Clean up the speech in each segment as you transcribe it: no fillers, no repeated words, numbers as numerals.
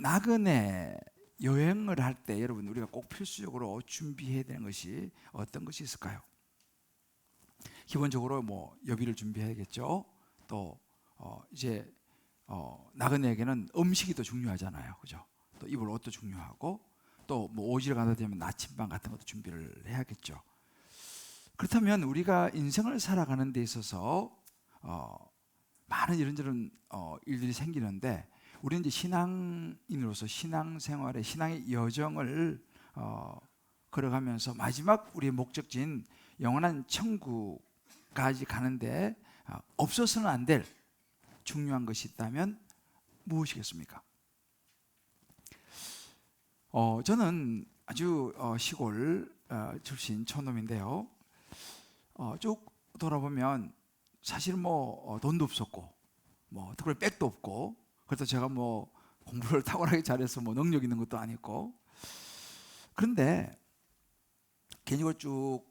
나그네 여행을 할 때 여러분 우리가 꼭 필수적으로 준비해야 되는 것이 어떤 것이 있을까요? 기본적으로 뭐 여비를 준비해야겠죠. 또 이제 나그네에게는 음식이 더 중요하잖아요, 그죠? 또 입을 옷도 중요하고 또 뭐 오지를 가다 되면 나침반 같은 것도 준비를 해야겠죠. 그렇다면 우리가 인생을 살아가는 데 있어서 많은 이런저런 일들이 생기는데 우리는 이제 신앙인으로서 신앙생활의 신앙의 여정을 걸어가면서 마지막 우리의 목적지인 영원한 천국까지 가는데 없어서는 안 될 중요한 것이 있다면 무엇이겠습니까? 저는 아주 시골 출신 촌놈인데요. 쭉 돌아보면 사실 뭐 돈도 없었고 뭐 특별히 백도 없고 그래서 제가 뭐 공부를 탁월하게 잘해서 뭐 능력 있는 것도 아니고 그런데 괜히 쭉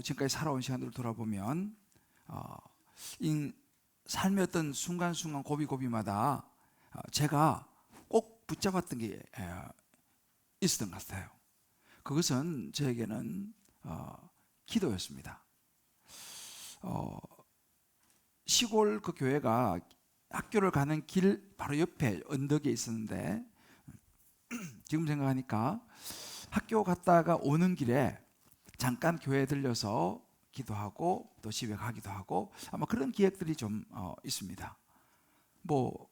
지금까지 살아온 시간들을 돌아보면 삶의 어떤 순간순간 고비고비마다 제가 꼭 붙잡았던 게 있었던 것 같아요. 그것은 저에게는 기도였습니다. 시골 그 교회가 학교를 가는 길 바로 옆에 언덕에 있었는데 지금 생각하니까 학교 갔다가 오는 길에 잠깐 교회에 들려서 기도하고 또 집에 가기도 하고 아마 그런 기획들이 좀 있습니다. 뭐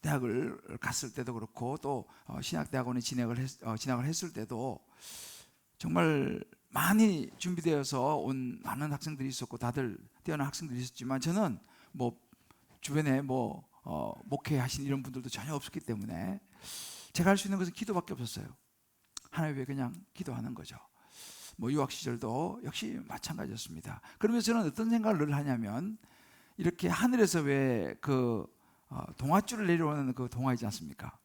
대학을 갔을 때도 그렇고 또 신학대학원에 진학을 했을 때도 정말 많이 준비되어서 온 많은 학생들이 있었고 다들 뛰어난 학생들이 있었지만 저는 뭐 주변에 뭐 목회하신 이런 분들도 전혀 없었기 때문에 제가 할 수 있는 것은 기도밖에 없었어요. 하나님 위해 그냥 기도하는 거죠. 뭐 유학 시절도 역시 마찬가지였습니다. 그러면서 저는 어떤 생각을 늘 하냐면 이렇게 하늘에서 왜 그 동아줄을 내려오는 그 동화 있지 않습니까?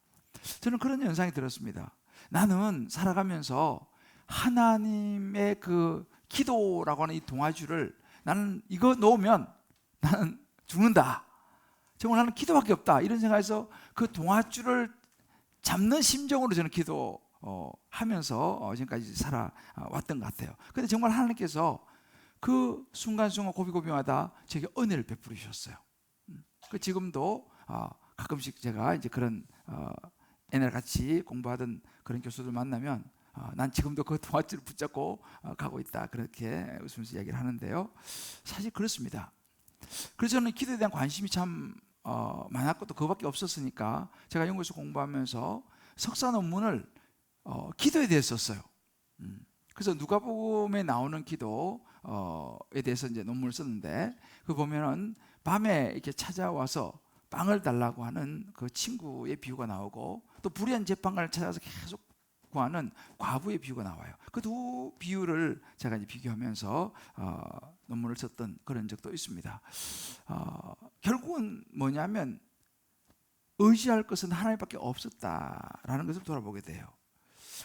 저는 그런 연상이 들었습니다. 나는 살아가면서 하나님의 그 기도라고 하는 이 동아줄을 나는 이거 놓으면 나는 죽는다. 정말 나는 기도밖에 없다. 이런 생각에서 그 동아줄을 잡는 심정으로 저는 기도하면서 지금까지 살아왔던 것 같아요. 그런데 정말 하나님께서 그 순간순간 고비고비마다 제게 은혜를 베풀으셨어요. 지금도 가끔씩 제가 이제 그런 옛날 같이 공부하던 그런 교수들 만나면 난 지금도 그 동아줄을 붙잡고 가고 있다 그렇게 웃으면서 이야기를 하는데요. 사실 그렇습니다. 그래서 저는 기도에 대한 관심이 참 많았고 또 그거밖에 없었으니까 제가 연구소 공부하면서 석사 논문을 기도에 대해서 썼어요. 그래서 누가복음에 나오는 기도에 대해서 이제 논문을 썼는데 그 보면은 밤에 이렇게 찾아와서 빵을 달라고 하는 그 친구의 비유가 나오고 또 불의한 재판관을 찾아서 계속 구하는 과부의 비유가 나와요. 그 두 비유를 제가 이제 비교하면서 논문을 썼던 그런 적도 있습니다. 결국은 뭐냐면 의지할 것은 하나님밖에 없었다라는 것을 돌아보게 돼요.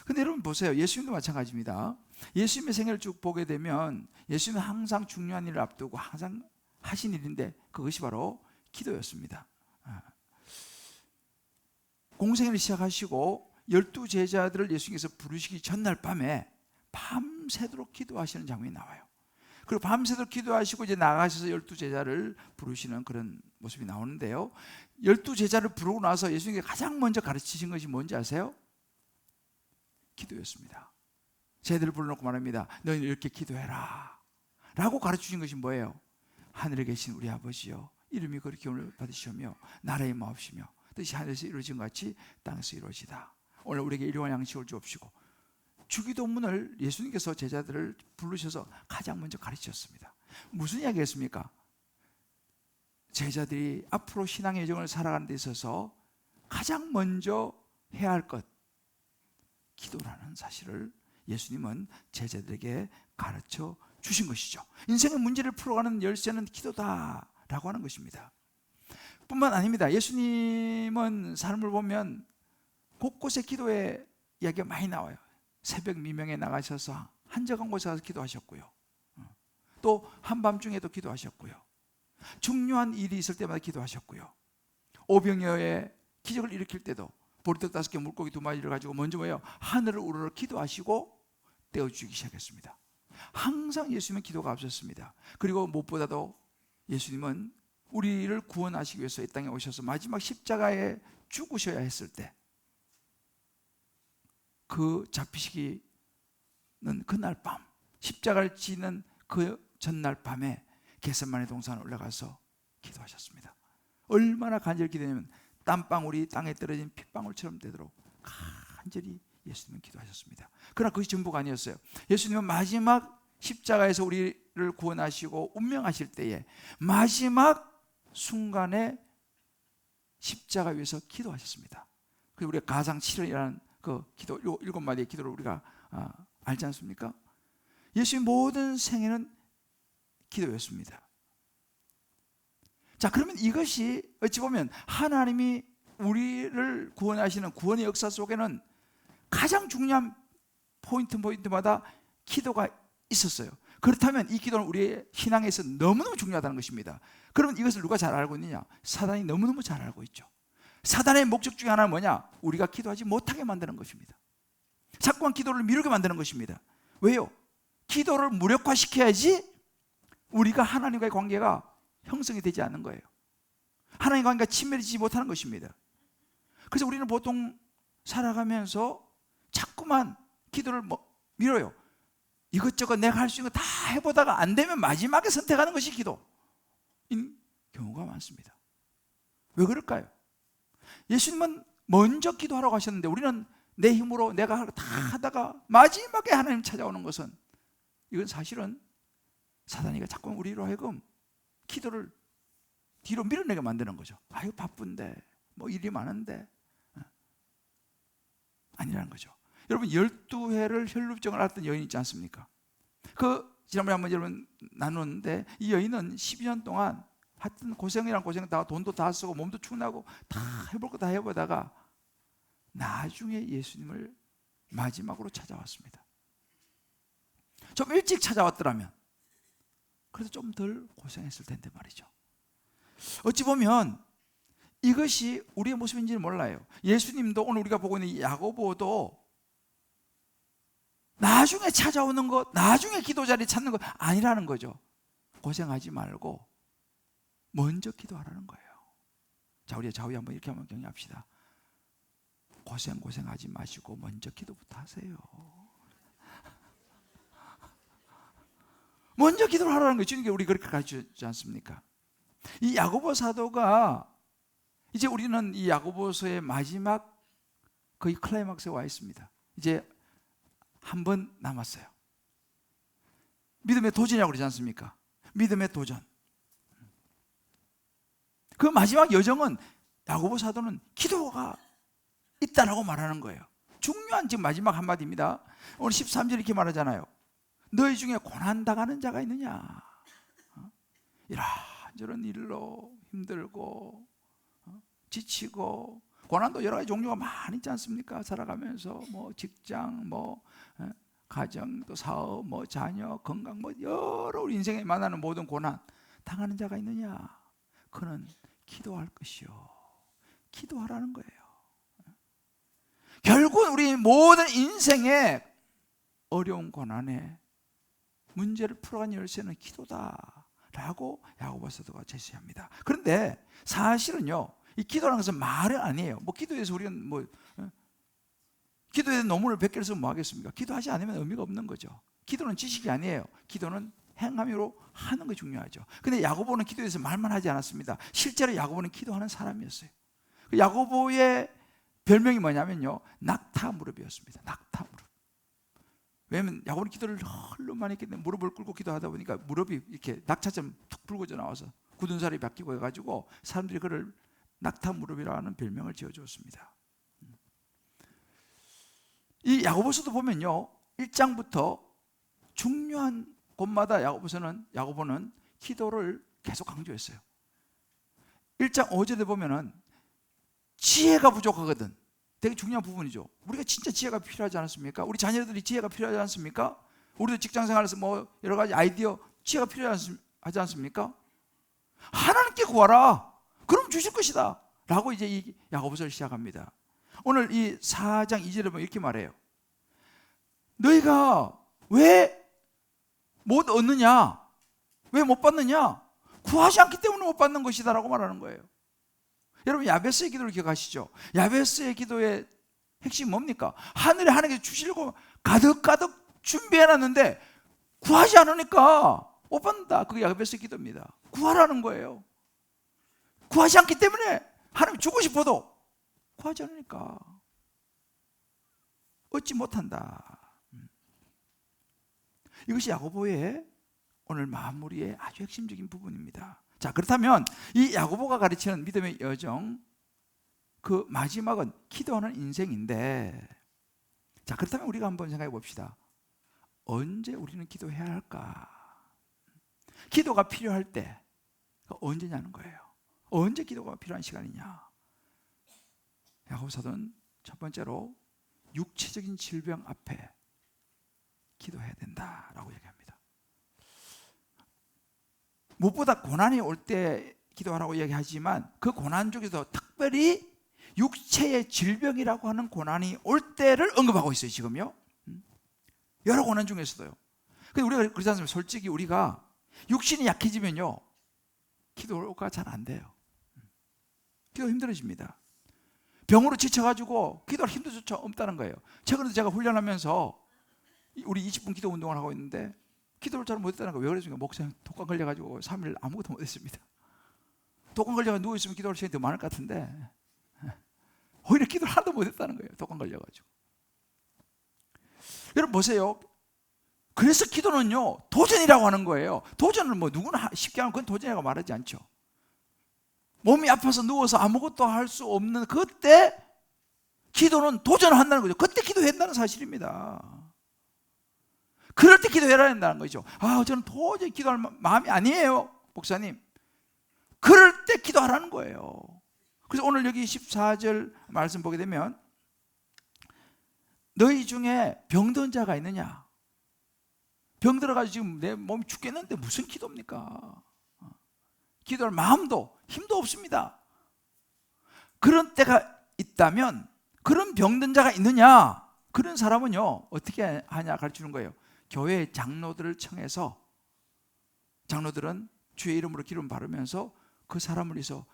근데 여러분 보세요. 예수님도 마찬가지입니다. 예수님의 생애를 쭉 보게 되면 예수님은 항상 중요한 일을 앞두고 항상 하신 일인데 그것이 바로 기도였습니다. 공생애를 시작하시고 12제자들을 예수님께서 부르시기 전날 밤에 밤새도록 기도하시는 장면이 나와요. 그리고 밤새도록 기도하시고 이제 나가셔서 12제자를 부르시는 그런 모습이 나오는데요. 12제자를 부르고 나서 예수님께서 가장 먼저 가르치신 것이 뭔지 아세요? 기도였습니다. 제자들을 불러놓고 말합니다. 너희는 이렇게 기도해라 라고 가르치신 것이 뭐예요? 하늘에 계신 우리 아버지여 이름이 거룩히 기름을 받으시오며 나라의 마옵시며 뜻이 하늘에서 이루어진 것 같이 땅에서 이루어지다. 오늘 우리에게 일용할 양식을 주옵시고 주기도문을 예수님께서 제자들을 부르셔서 가장 먼저 가르치셨습니다. 무슨 이야기였습니까? 제자들이 앞으로 신앙의 여정을 살아가는 데 있어서 가장 먼저 해야 할 것 기도라는 사실을 예수님은 제자들에게 가르쳐 주신 것이죠. 인생의 문제를 풀어가는 열쇠는 기도다라고 하는 것입니다. 뿐만 아닙니다. 예수님은 삶을 보면 곳곳에 기도의 이야기가 많이 나와요. 새벽 미명에 나가셔서 한적한 곳에 가서 기도하셨고요. 또 한밤중에도 기도하셨고요. 중요한 일이 있을 때마다 기도하셨고요. 오병이어의 기적을 일으킬 때도 보리떡 5개 물고기 2마리를 가지고 먼저 뭐예요? 하늘을 우러러 기도하시고 떼어주기 시작했습니다. 항상 예수님은 기도가 앞섰습니다. 그리고 무엇보다도 예수님은 우리를 구원하시기 위해서 이 땅에 오셔서 마지막 십자가에 죽으셔야 했을 때, 그 잡히시기는 그날 밤, 십자가를 지는 그 전날 밤에 겟세마네 동산에 올라가서 기도하셨습니다. 얼마나 간절히 기도했냐면 땀방울이 땅에 떨어진 핏방울처럼 되도록 간절히 예수님은 기도하셨습니다. 그러나 그것이 전부가 아니었어요. 예수님은 마지막 십자가에서 우리를 구원하시고 운명하실 때에 마지막 순간에 십자가 위에서 기도하셨습니다. 그리고 우리가 가상 7원이라는 그 기도, 7마디의 기도를 우리가 알지 않습니까? 예수의 모든 생애는 기도였습니다. 자, 그러면 이것이 어찌 보면 하나님이 우리를 구원하시는 구원의 역사 속에는 가장 중요한 포인트마다 기도가 있었어요. 그렇다면 이 기도는 우리의 신앙에 있어서 너무너무 중요하다는 것입니다. 그러면 이것을 누가 잘 알고 있느냐? 사단이 너무너무 잘 알고 있죠. 사단의 목적 중에 하나는 뭐냐? 우리가 기도하지 못하게 만드는 것입니다. 자꾸만 기도를 미루게 만드는 것입니다. 왜요? 기도를 무력화시켜야지 우리가 하나님과의 관계가 형성이 되지 않는 거예요. 하나님과 관계가 친밀해지지 못하는 것입니다. 그래서 우리는 보통 살아가면서 자꾸만 기도를 미뤄요. 이것저것 내가 할 수 있는 거 다 해보다가 안 되면 마지막에 선택하는 것이 기도인 경우가 많습니다. 왜 그럴까요? 예수님은 먼저 기도하라고 하셨는데 우리는 내 힘으로 내가 다 하다가 마지막에 하나님 찾아오는 것은, 이건 사실은 사단이가 자꾸 우리로 하여금 기도를 뒤로 밀어내게 만드는 거죠. 아유 바쁜데 뭐 일이 많은데, 아니라는 거죠. 여러분 12해를 혈루증을 앓았던 여인 있지 않습니까? 지난번에 한번 여러분 나눴는데 이 여인은 12년 동안 하여튼 고생이란 고생 다 돈도 다 쓰고 몸도 축나고 다 해볼 거 다 해보다가 나중에 예수님을 마지막으로 찾아왔습니다. 좀 일찍 찾아왔더라면 그래도 좀 덜 고생했을 텐데 말이죠. 어찌 보면 이것이 우리의 모습인지는 몰라요. 예수님도 오늘 우리가 보고 있는 야고보도 나중에 찾아오는 것, 나중에 기도 자리 찾는 것 아니라는 거죠. 고생하지 말고 먼저 기도하라는 거예요. 자, 우리 좌우에 한번 이렇게 한번 경외합시다. 고생하지 마시고 먼저 기도부터 하세요. 먼저 기도를 하라는 거예요. 주님께 우리 그렇게 가르쳐주지 않습니까? 이 야고보 사도가 이제 우리는 이 야고보서의 마지막 거의 클라이막스에 와 있습니다. 이제 한 번 남았어요. 믿음의 도전이라고 그러지 않습니까? 믿음의 도전. 그 마지막 여정은 야고보 사도는 기도가 있다라고 말하는 거예요. 중요한 지금 마지막 한마디입니다. 오늘 13절 이렇게 말하잖아요. 너희 중에 고난당하는 자가 있느냐? 이런저런 일로 힘들고 지치고, 고난도 여러 가지 종류가 많이 있지 않습니까? 살아가면서 뭐 직장, 뭐 가정, 또 사업, 뭐 자녀, 건강, 뭐 여러 우리 인생에 만나는 모든 고난 당하는 자가 있느냐? 그는 기도할 것이요. 기도하라는 거예요. 결국 우리 모든 인생의 어려운 고난에 문제를 풀어간 열쇠는 기도다라고 야고보 사도가 제시합니다. 그런데 사실은요, 이 기도라는 것은 말은 아니에요. 뭐 기도에 대해서 우리는 기도에 대한 논문을 100개를 쓰면 뭐 하겠습니까? 기도하지 않으면 의미가 없는 거죠. 기도는 지식이 아니에요. 기도는 행함으로 하는 게 중요하죠. 근데 야고보는 기도에 대해서 말만 하지 않았습니다. 실제로 야고보는 기도하는 사람이었어요. 야고보의 별명이 뭐냐면요, 낙타 무릎이었습니다. 낙타 무릎. 왜냐하면 야고보는 기도를 너무 많이 했기 때문에 무릎을 꿇고 기도하다 보니까 무릎이 이렇게 낙차처럼 툭 붉어져 나와서 굳은 살이 바뀌고 해가지고 사람들이 그를 낙타 무릎이라는 별명을 지어주었습니다. 이 야고보서도 보면요, 1장부터 중요한 곳마다 야고보는 기도를 계속 강조했어요. 1장 5절에 보면은 지혜가 부족하거든. 되게 중요한 부분이죠. 우리가 진짜 지혜가 필요하지 않습니까? 우리 자녀들이 지혜가 필요하지 않습니까? 우리도 직장생활에서 뭐 여러 가지 아이디어, 지혜가 필요하지 않습니까? 하나님께 구하라. 그럼 주실 것이다 라고 이제 이 야고보서를 시작합니다. 오늘 이 4장 2절에 보면 이렇게 말해요. 너희가 왜 못 얻느냐? 왜 못 받느냐? 구하지 않기 때문에 못 받는 것이다 라고 말하는 거예요. 여러분, 야베스의 기도를 기억하시죠? 야베스의 기도의 핵심이 뭡니까? 하늘에 하나님께서 주시려고 가득가득 준비해놨는데 구하지 않으니까 못 받는다. 그게 야베스의 기도입니다. 구하라는 거예요. 구하지 않기 때문에 하나님 주고 싶어도 구하지 않으니까 얻지 못한다. 이것이 야고보의 오늘 마무리의 아주 핵심적인 부분입니다. 자, 그렇다면 이 야고보가 가르치는 믿음의 여정, 그 마지막은 기도하는 인생인데, 자, 그렇다면 우리가 한번 생각해 봅시다. 언제 우리는 기도해야 할까? 기도가 필요할 때 언제냐는 거예요. 언제 기도가 필요한 시간이냐? 야고보 사도는 첫 번째로 육체적인 질병 앞에 기도해야 된다라고 얘기합니다. 무엇보다 고난이 올 때 기도하라고 얘기하지만 그 고난 중에서 특별히 육체의 질병이라고 하는 고난이 올 때를 언급하고 있어요. 지금요. 여러 고난 중에서도요. 근데 우리가 그렇지 않습니까? 솔직히 우리가 육신이 약해지면요, 기도가 잘 안 돼요. 기도 힘들어집니다. 병으로 지쳐가지고 기도할 힘도 없다는 거예요. 최근에 제가 훈련하면서 우리 20분 기도 운동을 하고 있는데 기도를 잘 못했다는 거예요. 왜 그랬습니까? 목사님 독감 걸려가지고 3일 아무것도 못했습니다. 독감 걸려가지고 누워있으면 기도할 시간이 더 많을 것 같은데 오히려 기도를 하나도 못했다는 거예요. 독감 걸려가지고. 여러분 보세요. 그래서 기도는요, 도전이라고 하는 거예요. 도전을 뭐 누구나 쉽게 하면 그건 도전이라고 말하지 않죠. 몸이 아파서 누워서 아무것도 할 수 없는 그때 기도는 도전을 한다는 거죠. 그때 기도한다는 사실입니다. 그럴 때 기도해야 된다는 거죠. 아, 저는 도저히 기도할 마음이 아니에요, 목사님. 그럴 때 기도하라는 거예요. 그래서 오늘 여기 14절 말씀 보게 되면 너희 중에 병든 자가 있느냐? 병들어가지고 지금 내 몸이 죽겠는데 무슨 기도입니까? 기도할 마음도 힘도 없습니다. 그런 때가 있다면, 그런 병든 자가 있느냐? 그런 사람은요, 어떻게 하냐 가르치는 거예요. 교회 장로들을 청해서, 장로들은 주의 이름으로 기름 바르면서 그 사람을 위해서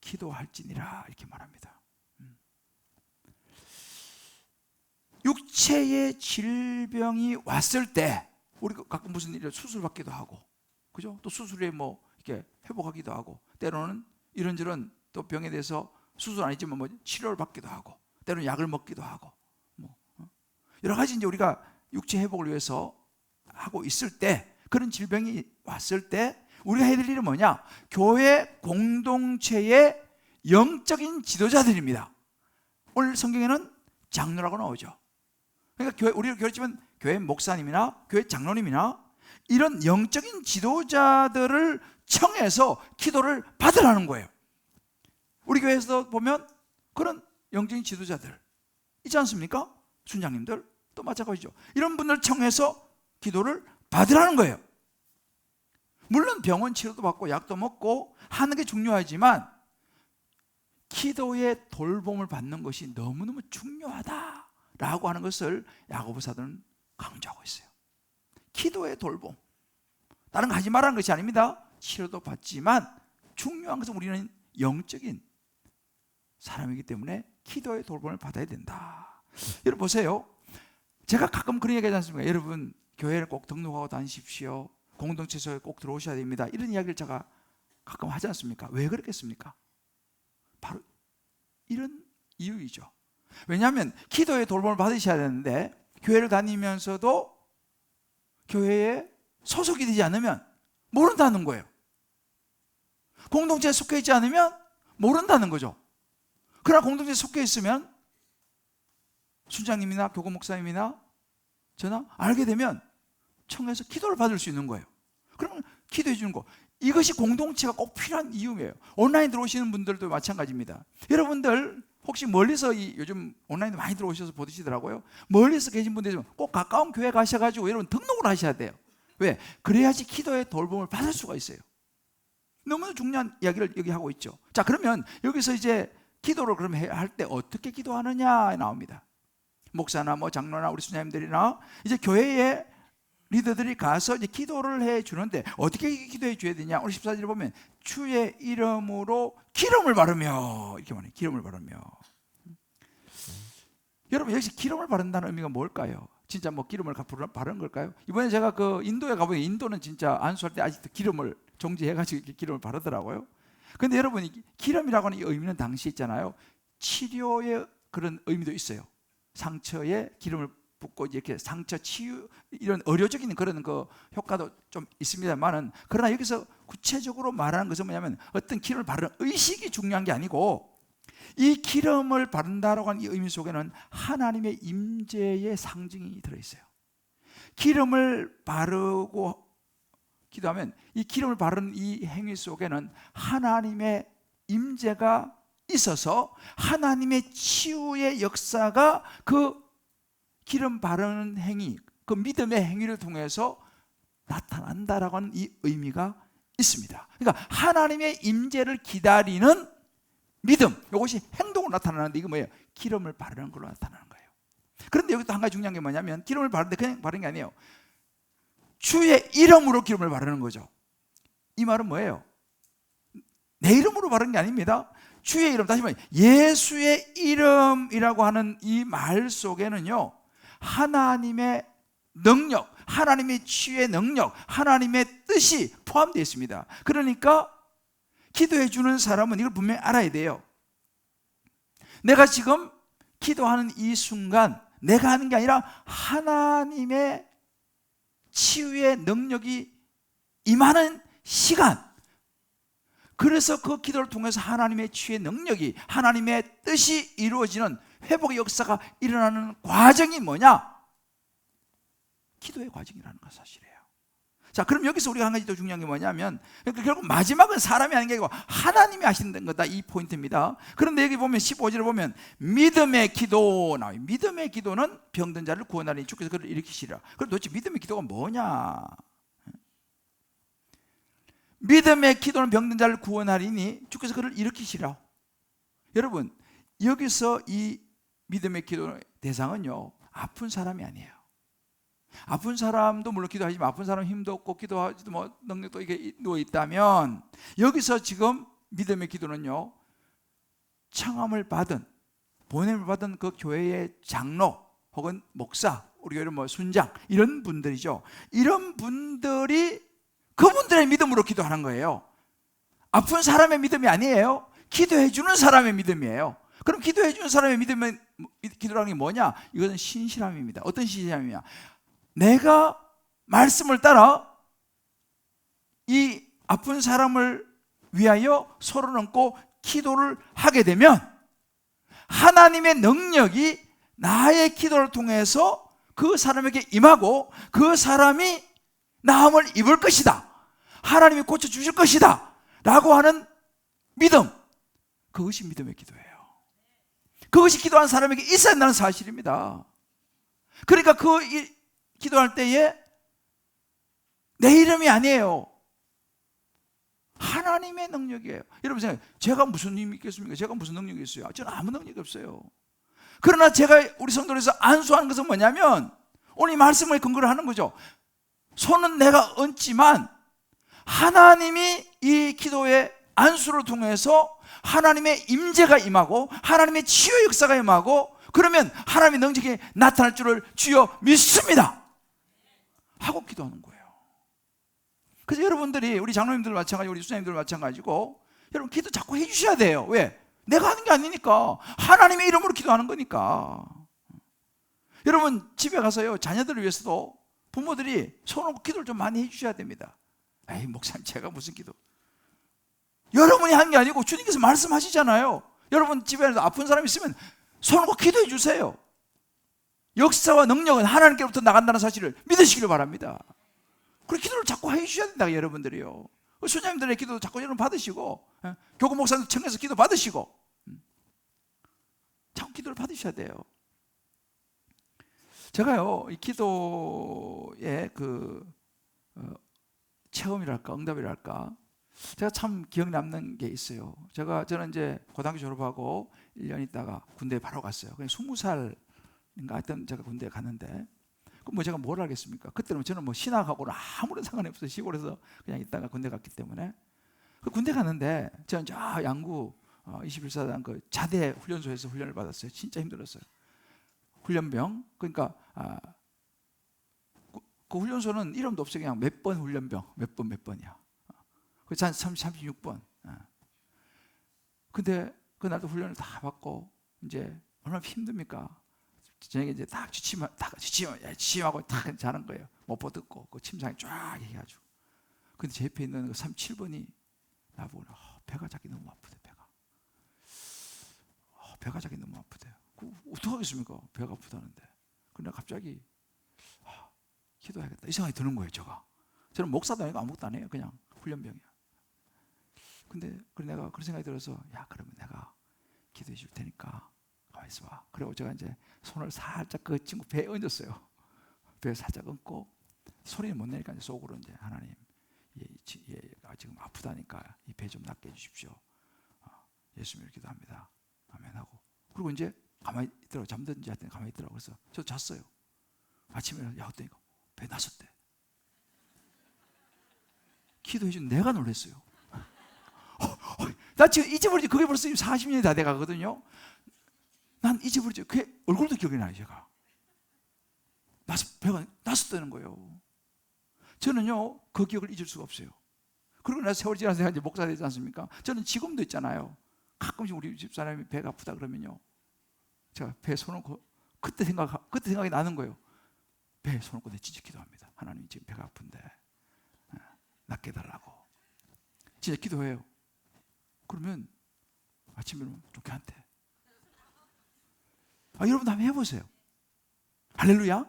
기도할지니라 이렇게 말합니다. 육체의 질병이 왔을 때 우리가 가끔 무슨 일을 수술받기도 하고, 그죠? 또 수술에 뭐 이렇게 회복하기도 하고, 때로는 이런저런 또 병에 대해서 수술 아니지만 뭐 치료를 받기도 하고, 때로는 약을 먹기도 하고, 뭐 여러 가지 이제 우리가 육체 회복을 위해서 하고 있을 때, 그런 질병이 왔을 때 우리가 해야 될 일은 뭐냐? 교회 공동체의 영적인 지도자들입니다. 오늘 성경에는 장로라고 나오죠. 그러니까 우리가 그렇지만 교회 목사님이나 교회 장로님이나 이런 영적인 지도자들을 청해서 기도를 받으라는 거예요. 우리 교회에서 보면 그런 영적인 지도자들 있지 않습니까? 순장님들 또 마찬가지죠. 이런 분들 청해서 기도를 받으라는 거예요. 물론 병원 치료도 받고 약도 먹고 하는 게 중요하지만 기도의 돌봄을 받는 것이 너무너무 중요하다라고 하는 것을 야고보 사도는 강조하고 있어요. 기도의 돌봄, 다른 거 하지 말라는 것이 아닙니다. 치료도 받지만 중요한 것은 우리는 영적인 사람이기 때문에 기도의 돌봄을 받아야 된다. 여러분 보세요. 제가 가끔 그런 얘기 하지 않습니까? 여러분 교회를 꼭 등록하고 다니십시오. 공동체소에 꼭 들어오셔야 됩니다. 이런 이야기를 제가 가끔 하지 않습니까? 왜 그렇겠습니까? 바로 이런 이유이죠. 왜냐하면 기도의 돌봄을 받으셔야 되는데 교회를 다니면서도 교회에 소속이 되지 않으면 모른다는 거예요. 공동체에 속해 있지 않으면 모른다는 거죠. 그러나 공동체에 속해 있으면 순장님이나 교구 목사님이나 저나 알게 되면 청해서 기도를 받을 수 있는 거예요. 그러면 기도해 주는 거. 이것이 공동체가 꼭 필요한 이유예요. 온라인 들어오시는 분들도 마찬가지입니다. 여러분들 혹시 멀리서 요즘 온라인 많이 들어오셔서 보시더라고요. 멀리서 계신 분들 꼭 가까운 교회 가셔가지고 여러분 등록을 하셔야 돼요. 왜? 그래야지 기도의 돌봄을 받을 수가 있어요. 너무나 중요한 이야기를 여기 하고 있죠. 자, 그러면 여기서 이제 기도를 그럼 할 때 어떻게 기도하느냐 나옵니다. 목사나 뭐 장로나 우리 수녀님들이나 이제 교회에 리더들이 가서 이제 기도를 해 주는데 어떻게 기도해 줘야 되냐? 오늘 14절에 보면 주의 이름으로 기름을 바르며 이렇게 말해요. 기름을 바르며. 여러분 여기서 기름을 바른다는 의미가 뭘까요? 진짜 뭐 기름을 바른 걸까요? 이번에 제가 그 인도에 가보니 인도는 진짜 안수할 때 아직도 기름을 종지해가지고 이렇게 기름을 바르더라고요. 근데 여러분 기름이라고 하는 이 의미는 당시 있잖아요. 치료의 그런 의미도 있어요. 상처에 기름을 붓고 이렇게 상처 치유 이런 의료적인 그런 그 효과도 좀 있습니다만은 그러나 여기서 구체적으로 말하는 것은 뭐냐면 어떤 기름을 바르는 의식이 중요한 게 아니고 이 기름을 바른다라고 하는 이 의미 속에는 하나님의 임재의 상징이 들어있어요. 기름을 바르고 기도하면 이 기름을 바르는 이 행위 속에는 하나님의 임재가 있어서 하나님의 치유의 역사가 그 기름 바르는 행위, 그 믿음의 행위를 통해서 나타난다라고 하는 이 의미가 있습니다. 그러니까 하나님의 임재를 기다리는 믿음, 이것이 행동으로 나타나는데 이거 뭐예요? 기름을 바르는 걸로 나타나는 거예요. 그런데 여기 또 한 가지 중요한 게 뭐냐면 기름을 바르는데 그냥 바르는 게 아니에요. 주의 이름으로 기름을 바르는 거죠. 이 말은 뭐예요? 내 이름으로 바르는 게 아닙니다. 주의 이름, 다시 말해 예수의 이름이라고 하는 이 말 속에는요 하나님의 능력, 하나님의 치유의 능력, 하나님의 뜻이 포함되어 있습니다. 그러니까 기도해 주는 사람은 이걸 분명히 알아야 돼요. 내가 지금 기도하는 이 순간 내가 하는 게 아니라 하나님의 치유의 능력이 임하는 시간, 그래서 그 기도를 통해서 하나님의 치유의 능력이, 하나님의 뜻이 이루어지는 회복의 역사가 일어나는 과정이 뭐냐? 기도의 과정이라는 것 사실이에요. 자, 그럼 여기서 우리가 한 가지 더 중요한 게 뭐냐면 결국 마지막은 사람이 하는 게 아니고 하나님이 하시는 거다, 이 포인트입니다. 그런데 여기 보면 15절에 보면 믿음의 기도 나와요. 믿음의 기도는 병든 자를 구원하리니 주께서 그를 일으키시리라. 그럼 도대체 믿음의 기도가 뭐냐? 믿음의 기도는 병든 자를 구원하리니 주께서 그를 일으키시라. 여러분 여기서 이 믿음의 기도의 대상은요 아픈 사람이 아니에요. 아픈 사람도 물론 기도하지만 아픈 사람 힘도 없고 기도하지도 뭐 능력도 이게 누워 있다면 여기서 지금 믿음의 기도는요 청함을 받은, 보냄을 받은 그 교회의 장로 혹은 목사, 우리 교회 뭐 순장 이런 분들이죠. 이런 분들이 그분들의 믿음으로 기도하는 거예요. 아픈 사람의 믿음이 아니에요. 기도해 주는 사람의 믿음이에요. 그럼 기도해 주는 사람의 믿음의 기도라는 게 뭐냐? 이것은 신실함입니다. 어떤 신실함이냐? 내가 말씀을 따라 이 아픈 사람을 위하여 소를 얹고 기도를 하게 되면 하나님의 능력이 나의 기도를 통해서 그 사람에게 임하고 그 사람이 나음을 입을 것이다, 하나님이 고쳐주실 것이다 라고 하는 믿음, 그것이 믿음의 기도예요. 그것이 기도한 사람에게 있어야 한다는 사실입니다. 그러니까 기도할 때에 내 이름이 아니에요. 하나님의 능력이에요. 여러분 생각해요. 제가 무슨 힘이 있겠습니까? 제가 무슨 능력이 있어요? 저는 아무 능력이 없어요. 그러나 제가 우리 성도에서 안수하는 것은 뭐냐면 오늘 이 말씀을 근거로 하는 거죠. 손은 내가 얹지만 하나님이 이 기도의 안수를 통해서 하나님의 임재가 임하고 하나님의 치유의 역사가 임하고 그러면 하나님의 능력이 나타날 줄을 주여 믿습니다 하고 기도하는 거예요. 그래서 여러분들이 우리 장로님들 마찬가지고 우리 수녀님들 마찬가지고 여러분 기도 자꾸 해주셔야 돼요. 왜? 내가 하는 게 아니니까 하나님의 이름으로 기도하는 거니까. 여러분 집에 가서요 자녀들을 위해서도 부모들이 손 얹고 기도를 좀 많이 해주셔야 됩니다. 에이 목사님 제가 무슨 기도, 여러분이 하는 게 아니고 주님께서 말씀하시잖아요. 여러분 집에 아픈 사람 있으면 손 얹고 기도해 주세요. 역사와 능력은 하나님께로부터 나간다는 사실을 믿으시기를 바랍니다. 그리고 기도를 자꾸 해주셔야 된다 여러분들이요. 수녀님들의 기도도 자꾸 여러분 받으시고 교구 목사님 청해서 기도 받으시고 자꾸 기도를 받으셔야 돼요. 제가요 이 기도의 그 체험이랄까 응답이랄까 제가 참 기억 남는 게 있어요. 저는 이제 고등학교 졸업하고 1년 있다가 군대에 바로 갔어요. 그냥 20살인가 하여튼 제가 군대에 갔는데, 그럼 뭐 제가 뭘 알겠습니까? 그때는 저는 뭐 신학하고는 아무런 상관이 없어요. 시골에서 그냥 있다가 군대 갔기 때문에. 그 군대 갔는데 저는 저 양구 21사단 그 자대 훈련소에서 훈련을 받았어요. 진짜 힘들었어요. 훈련병. 그러니까 그 훈련소는 이름도 없어요. 그냥 몇 번 훈련병, 몇 번이야. 그 36번. 근데 그날도 훈련을 다 받고 이제 얼마나 힘듭니까? 저녁에 이제 딱 지침하고 딱 자는 거예요. 못보 듣고 그 침상에 쫙 해가지고. 근데 제 옆에 있는 그 37번이 나보고 배가 자기 너무 아프대. 배가 자기 너무 아프대요. 어떡하겠습니까? 배가 아프다는데. 근데 갑자기 기도해야겠다 이 생각이 드는 거예요. 저는 목사도 아니고 아무것도 안 해요. 그냥 훈련병이야. 근데 내가 그런 생각이 들어서, 야, 그러면 내가 기도해 줄 테니까 가만히 있어봐. 그리고 제가 이제 손을 살짝 그 친구 배에 얹었어요. 배에 살짝 얹고 소리는 못 내니까 이제 속으로 이제, 하나님, 얘가 지금 아프다니까 이 배 좀 낫게 해주십시오. 예수님을 기도합니다. 아멘 하고. 그리고 이제 가만히 있더라고. 잠든지 하여튼 가만히 있더라고. 그래서 저 잤어요. 아침에 어떠니까 배 났었대. 기도해 준 내가 놀랐어요. 나 지금 잊어버리지. 그게 벌써 40년이 다 돼가거든요. 난 잊어버리지. 그게 얼굴도 기억이 나요. 제가 배가 났었다는 거예요. 저는요 그 기억을 잊을 수가 없어요. 그리고 나서 세월이 지나서 이제 목사 되지 않습니까? 저는 지금도 있잖아요. 가끔씩 우리 집사람이 배가 아프다 그러면요, 제가 배에 손 얹고 그때 생각이 나는 거예요. 배에 손 얹고 진짜 기도합니다. 하나님, 지금 배가 아픈데 낫게 해달라고 진짜 기도해요. 그러면 아침에 좋게 한대. 여러분도 한번 해보세요. 할렐루야.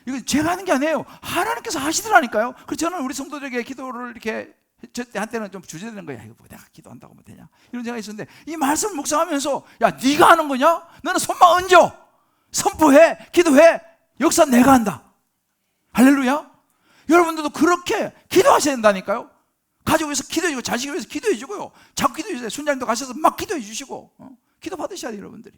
이건 제가 하는 게 아니에요. 하나님께서 하시더라니까요. 그래서 저는 우리 성도들에게 기도를 이렇게, 저 때한테는 좀 주저되는 거야. 이거 뭐 내가 기도한다고 뭐 되냐, 이런 생각이 있었는데, 이 말씀을 묵상하면서, 야, 네가 하는 거냐? 너는 손만 얹어, 선포해, 기도해. 역사 내가 한다. 할렐루야. 여러분들도 그렇게 기도하셔야 된다니까요. 가족 위해서 기도해주고, 자식 위해서 기도해주고요. 자꾸 기도해주세요. 순장도 가셔서 막 기도해주시고, 기도 받으셔야 돼요, 여러분들이.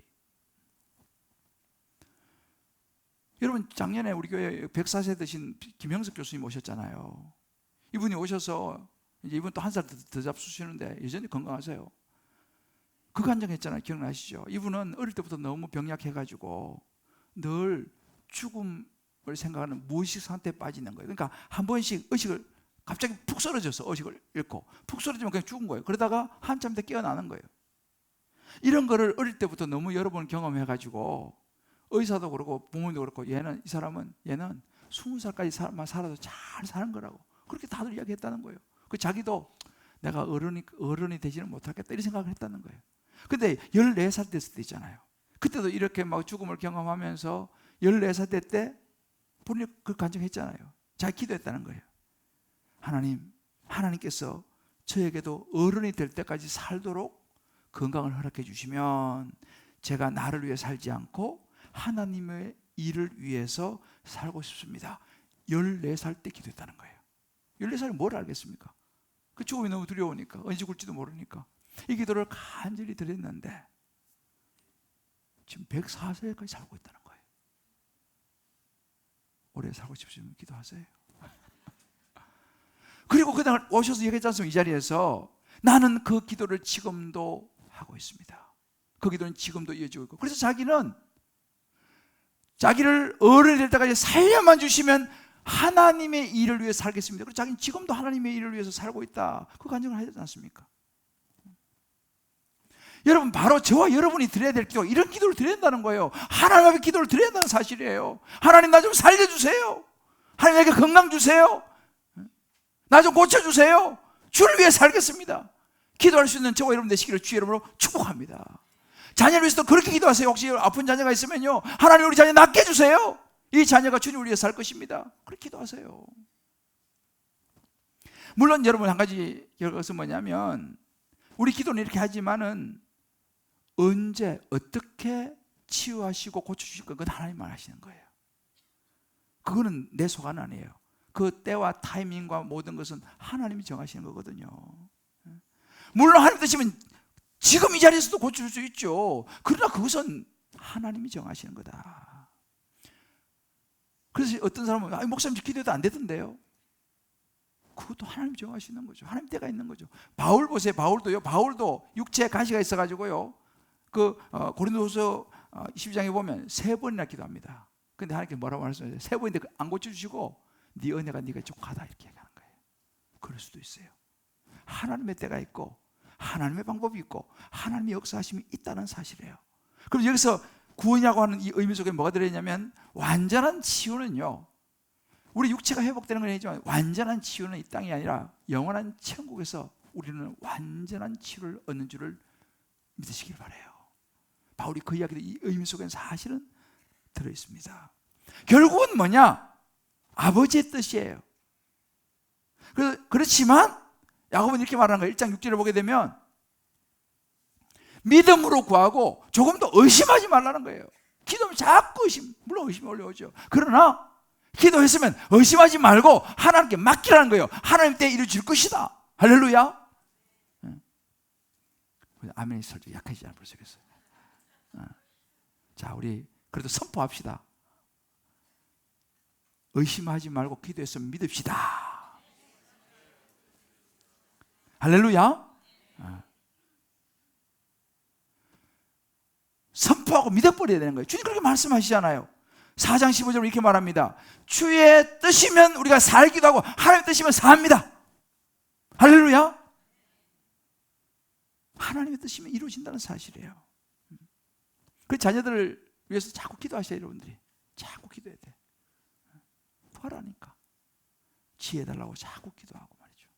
여러분, 작년에 우리 교회 104세 되신 김형석 교수님 오셨잖아요. 이분이 오셔서 이제 이분 또 한 살 더 잡수시는데 여전히 건강하세요. 그 간증했잖아요. 기억나시죠? 이분은 어릴 때부터 너무 병약해가지고 늘 죽음을 생각하는 무의식 상태에 빠지는 거예요. 그러니까 한 번씩 의식을 갑자기 푹 쓰러져서 의식을 잃고, 푹 쓰러지면 그냥 죽은 거예요. 그러다가 한참 더 깨어나는 거예요. 이런 거를 어릴 때부터 너무 여러 번 경험해가지고 의사도 그렇고 부모님도 그렇고, 얘는 20살까지 살아도 잘 사는 거라고 그렇게 다들 이야기했다는 거예요. 그 자기도 내가 어른이 되지는 못하겠다 이런 생각을 했다는 거예요. 근데 14살 됐을 때 있잖아요. 그때도 이렇게 막 죽음을 경험하면서 14살 때 본인이 그 간증했잖아요. 잘 기도했다는 거예요. 하나님께서 저에게도 어른이 될 때까지 살도록 건강을 허락해 주시면 제가 나를 위해 살지 않고 하나님의 일을 위해서 살고 싶습니다. 14살 때 기도했다는 거예요. 14살이 뭘 알겠습니까? 그 죽음이 너무 두려우니까, 언제 죽을지도 모르니까 이 기도를 간절히 드렸는데 지금 104세까지 살고 있다는 거예요. 오래 살고 싶으시면 기도하세요. 그리고 그날 오셔서 얘기했지 않습니까? 이 자리에서 나는 그 기도를 지금도 하고 있습니다. 그 기도는 지금도 이어지고 있고, 그래서 자기를 어른이 될 때까지 살려만 주시면 하나님의 일을 위해 살겠습니다. 그리고 자기는 지금도 하나님의 일을 위해서 살고 있다. 그 간증을 하지 않습니까? 여러분, 바로 저와 여러분이 드려야 될 기도, 이런 기도를 드려야 한다는 거예요. 하나님 앞에 기도를 드려야 한다는 사실이에요. 하나님, 나 좀 살려주세요. 하나님, 내게 건강 주세요. 나 좀 고쳐주세요. 주를 위해 살겠습니다. 기도할 수 있는 저와 여러분 되시기를 주의 이름으로 축복합니다. 자녀를 위해서도 그렇게 기도하세요. 혹시 아픈 자녀가 있으면요, 하나님, 우리 자녀 낫게 해주세요. 이 자녀가 주님을 위해 살 것입니다. 그렇게 기도하세요. 물론 여러분, 한 가지 것은 뭐냐면, 우리 기도는 이렇게 하지만은 언제 어떻게 치유하시고 고쳐주실 건 하나님만 하시는 거예요. 그거는 내 소관 아니에요. 그 때와 타이밍과 모든 것은 하나님이 정하시는 거거든요. 물론 하나님 뜻이면 지금 이 자리에서도 고칠 수 있죠. 그러나 그것은 하나님이 정하시는 거다. 그래서 어떤 사람은 목사님 기도해도 안 되던데요. 그것도 하나님 정하시는 거죠. 하나님 때가 있는 거죠. 바울 보세요. 바울도 육체에 가시가 있어가지고요. 고린도후서 12장에 보면 3번이나 기도합니다. 근데 하나님께 뭐라고 말씀하세요? 3번인데 안 고쳐주시고 네 은혜가 네가 족하다 이렇게 얘기하는 거예요. 그럴 수도 있어요. 하나님의 때가 있고 하나님의 방법이 있고 하나님의 역사하심이 있다는 사실이에요. 그럼 여기서 구원이라고 하는 이 의미 속에 뭐가 들어있냐면 완전한 치유는요, 우리 육체가 회복되는 건 아니지만 완전한 치유는 이 땅이 아니라 영원한 천국에서 우리는 완전한 치유를 얻는 줄을 믿으시길 바라요. 바울이 그 이야기도 이 의미 속에는 사실은 들어있습니다. 결국은 뭐냐? 아버지의 뜻이에요. 그렇지만 야고보는 이렇게 말하는 거예요. 1장 6절을 보게 되면 믿음으로 구하고 조금 더 의심하지 말라는 거예요. 기도하면 자꾸 물론 의심이 올라오죠. 그러나 기도했으면 의심하지 말고 하나님께 맡기라는 거예요. 하나님 때에 이루어질 것이다. 할렐루야. 아멘이 설교 약해지지 않을 수 있어요. 자, 우리 그래도 선포합시다. 의심하지 말고 기도했으면 믿읍시다. 할렐루야. 선포하고 믿어버려야 되는 거예요. 주님 그렇게 말씀하시잖아요. 4장 15절로 이렇게 말합니다. 주의 뜻이면 우리가 살기도 하고 하나님의 뜻이면 삽니다. 할렐루야. 하나님의 뜻이면 이루어진다는 사실이에요. 그 자녀들을 위해서 자꾸 기도하셔야 돼요. 여러분들이 자꾸 기도해야 돼. 구하라니까. 지혜 달라고 자꾸 기도하고 말이죠.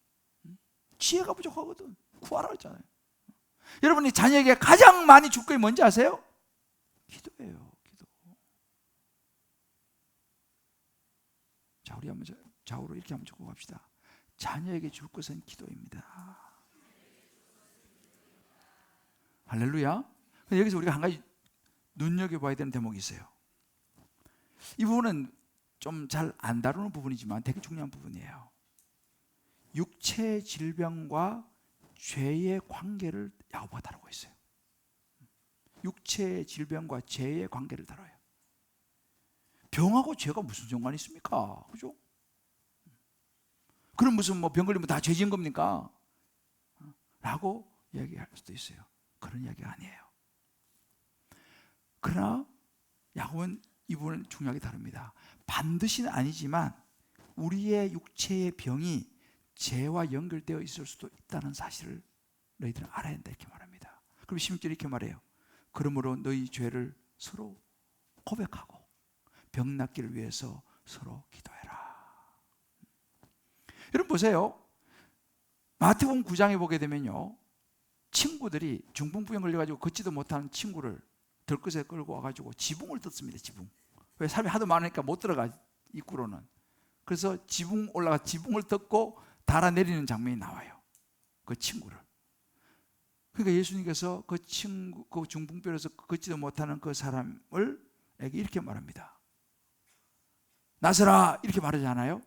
지혜가 부족하거든. 구하라 했잖아요. 여러분이 자녀에게 가장 많이 줄 게 뭔지 아세요? 기도예요. 기도. 자, 우리 한번 좌우로 이렇게 한번 적고 갑시다. 자녀에게 줄 것은 기도입니다. 할렐루야. 여기서 우리가 한 가지 눈여겨봐야 되는 대목이 있어요. 이 부분은 좀 잘 안 다루는 부분이지만 되게 중요한 부분이에요. 육체의 질병과 죄의 관계를 야고보가 다루고 있어요. 육체의 질병과 죄의 관계를 다뤄요. 병하고 죄가 무슨 상관이 있습니까? 그죠? 그럼 무슨 병 걸리면 다 죄 지은 겁니까? 라고 이야기할 수도 있어요. 그런 이야기가 아니에요. 그러나 야고보는 이 부분을 중요하게 다룹니다. 반드시는 아니지만 우리의 육체의 병이 죄와 연결되어 있을 수도 있다는 사실을 너희들은 알아야 한다 이렇게 말합니다. 그럼 16절에 이렇게 말해요. 그러므로 너희 죄를 서로 고백하고 병 낫기를 위해서 서로 기도해라. 여러분 보세요. 마태복음 9장에 보게 되면요, 친구들이 중풍병 걸려가지고 걷지도 못하는 친구를 들것에 끌고 와가지고 지붕을 뜯습니다. 지붕. 왜? 사람이 하도 많으니까 못 들어가, 입구로는. 그래서 지붕을 뜯고 달아내리는 장면이 나와요. 그 친구를. 그러니까 예수님께서 그 중풍병에서 걷지도 못하는 그 사람을 이렇게 말합니다. 나서라 이렇게 말하잖아요.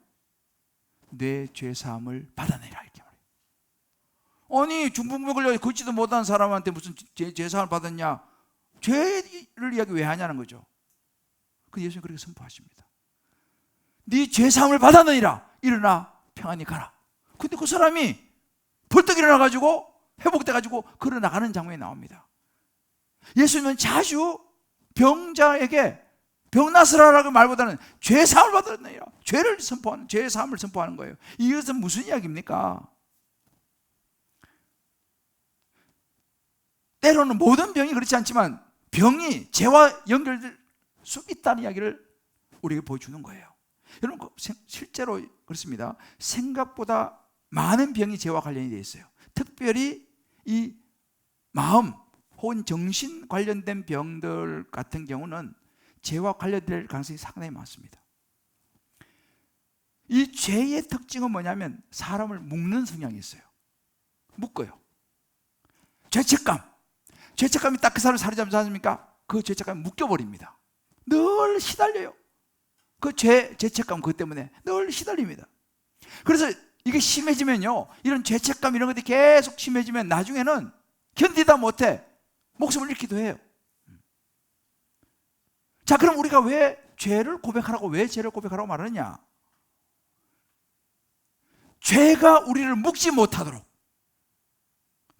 내 죄사함을 받아내라 이렇게 말해요. 아니 중풍병 걸려 걷지도 못하는 사람한테 무슨 죄사함을 받았냐? 죄를 이야기 왜 하냐는 거죠. 그 예수님 그렇게 선포하십니다. 네 죄사함을 받아내라. 일어나 평안히 가라. 근데 그 사람이 벌떡 일어나가지고 회복돼가지고 걸어나가는 장면이 나옵니다. 예수님은 자주 병자에게 병 나서라라고 말보다는 죄사함을 받아내라. 죄사함을 선포하는 거예요. 이것은 무슨 이야기입니까? 때로는 모든 병이 그렇지 않지만 병이 죄와 연결될 수 있다는 이야기를 우리에게 보여주는 거예요. 여러분 실제로 그렇습니다. 생각보다 많은 병이 죄와 관련이 되어 있어요. 특별히 이 마음 혹은 정신 관련된 병들 같은 경우는 죄와 관련될 가능성이 상당히 많습니다. 이 죄의 특징은 뭐냐면 사람을 묶는 성향이 있어요. 묶어요. 죄책감이 딱 그 사람을 사로잡지 않습니까? 그 죄책감이 묶여버립니다. 늘 시달려요. 그 죄책감 그것 때문에 늘 시달립니다. 그래서 이게 심해지면요, 이런 죄책감 이런 것들이 계속 심해지면 나중에는 견디다 못해 목숨을 잃기도 해요. 자, 그럼 우리가 왜 죄를 고백하라고 말하느냐? 죄가 우리를 묶지 못하도록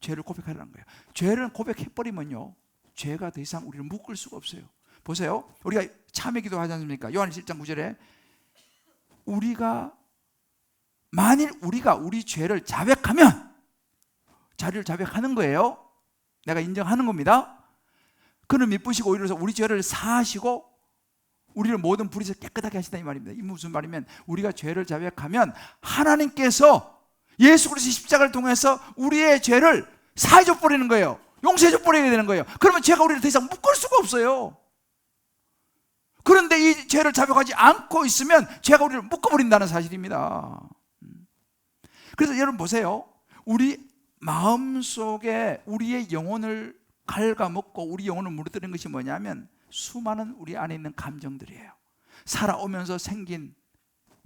죄를 고백하라는 거예요. 죄를 고백해버리면요, 죄가 더 이상 우리를 묶을 수가 없어요. 보세요, 우리가 참회 기도 하지 않습니까? 요한일서 1장 9절에 만일 우리가 우리 죄를 자백하면, 자리를 자백하는 거예요. 내가 인정하는 겁니다. 그는 미쁘시고 오히려 우리 죄를 사하시고 우리를 모든 불의에서 깨끗하게 하신다, 이 말입니다. 이 무슨 말이면, 우리가 죄를 자백하면 하나님께서 예수 그리스도의 십자가를 통해서 우리의 죄를 사해줘 버리는 거예요. 용서해줘 버리게 되는 거예요. 그러면 죄가 우리를 더 이상 묶을 수가 없어요. 그런데 이 죄를 자백하지 않고 있으면 죄가 우리를 묶어버린다는 사실입니다. 그래서 여러분 보세요, 우리 마음속에 우리의 영혼을 갉아먹고 우리 영혼을 무너뜨리는 것이 뭐냐면 수많은 우리 안에 있는 감정들이에요. 살아오면서 생긴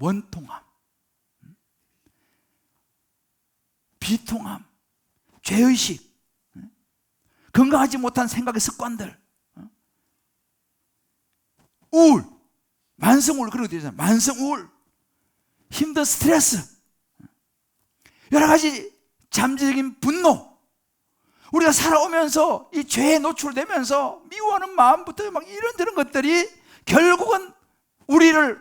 원통함, 비통함, 죄의식, 건강하지 못한 생각의 습관들, 우울, 만성우울, 그런 것도 있잖아요. 만성우울, 힘든 스트레스, 여러 가지 잠재적인 분노, 우리가 살아오면서 이 죄에 노출되면서 미워하는 마음부터 막 이런저런 것들이 결국은 우리를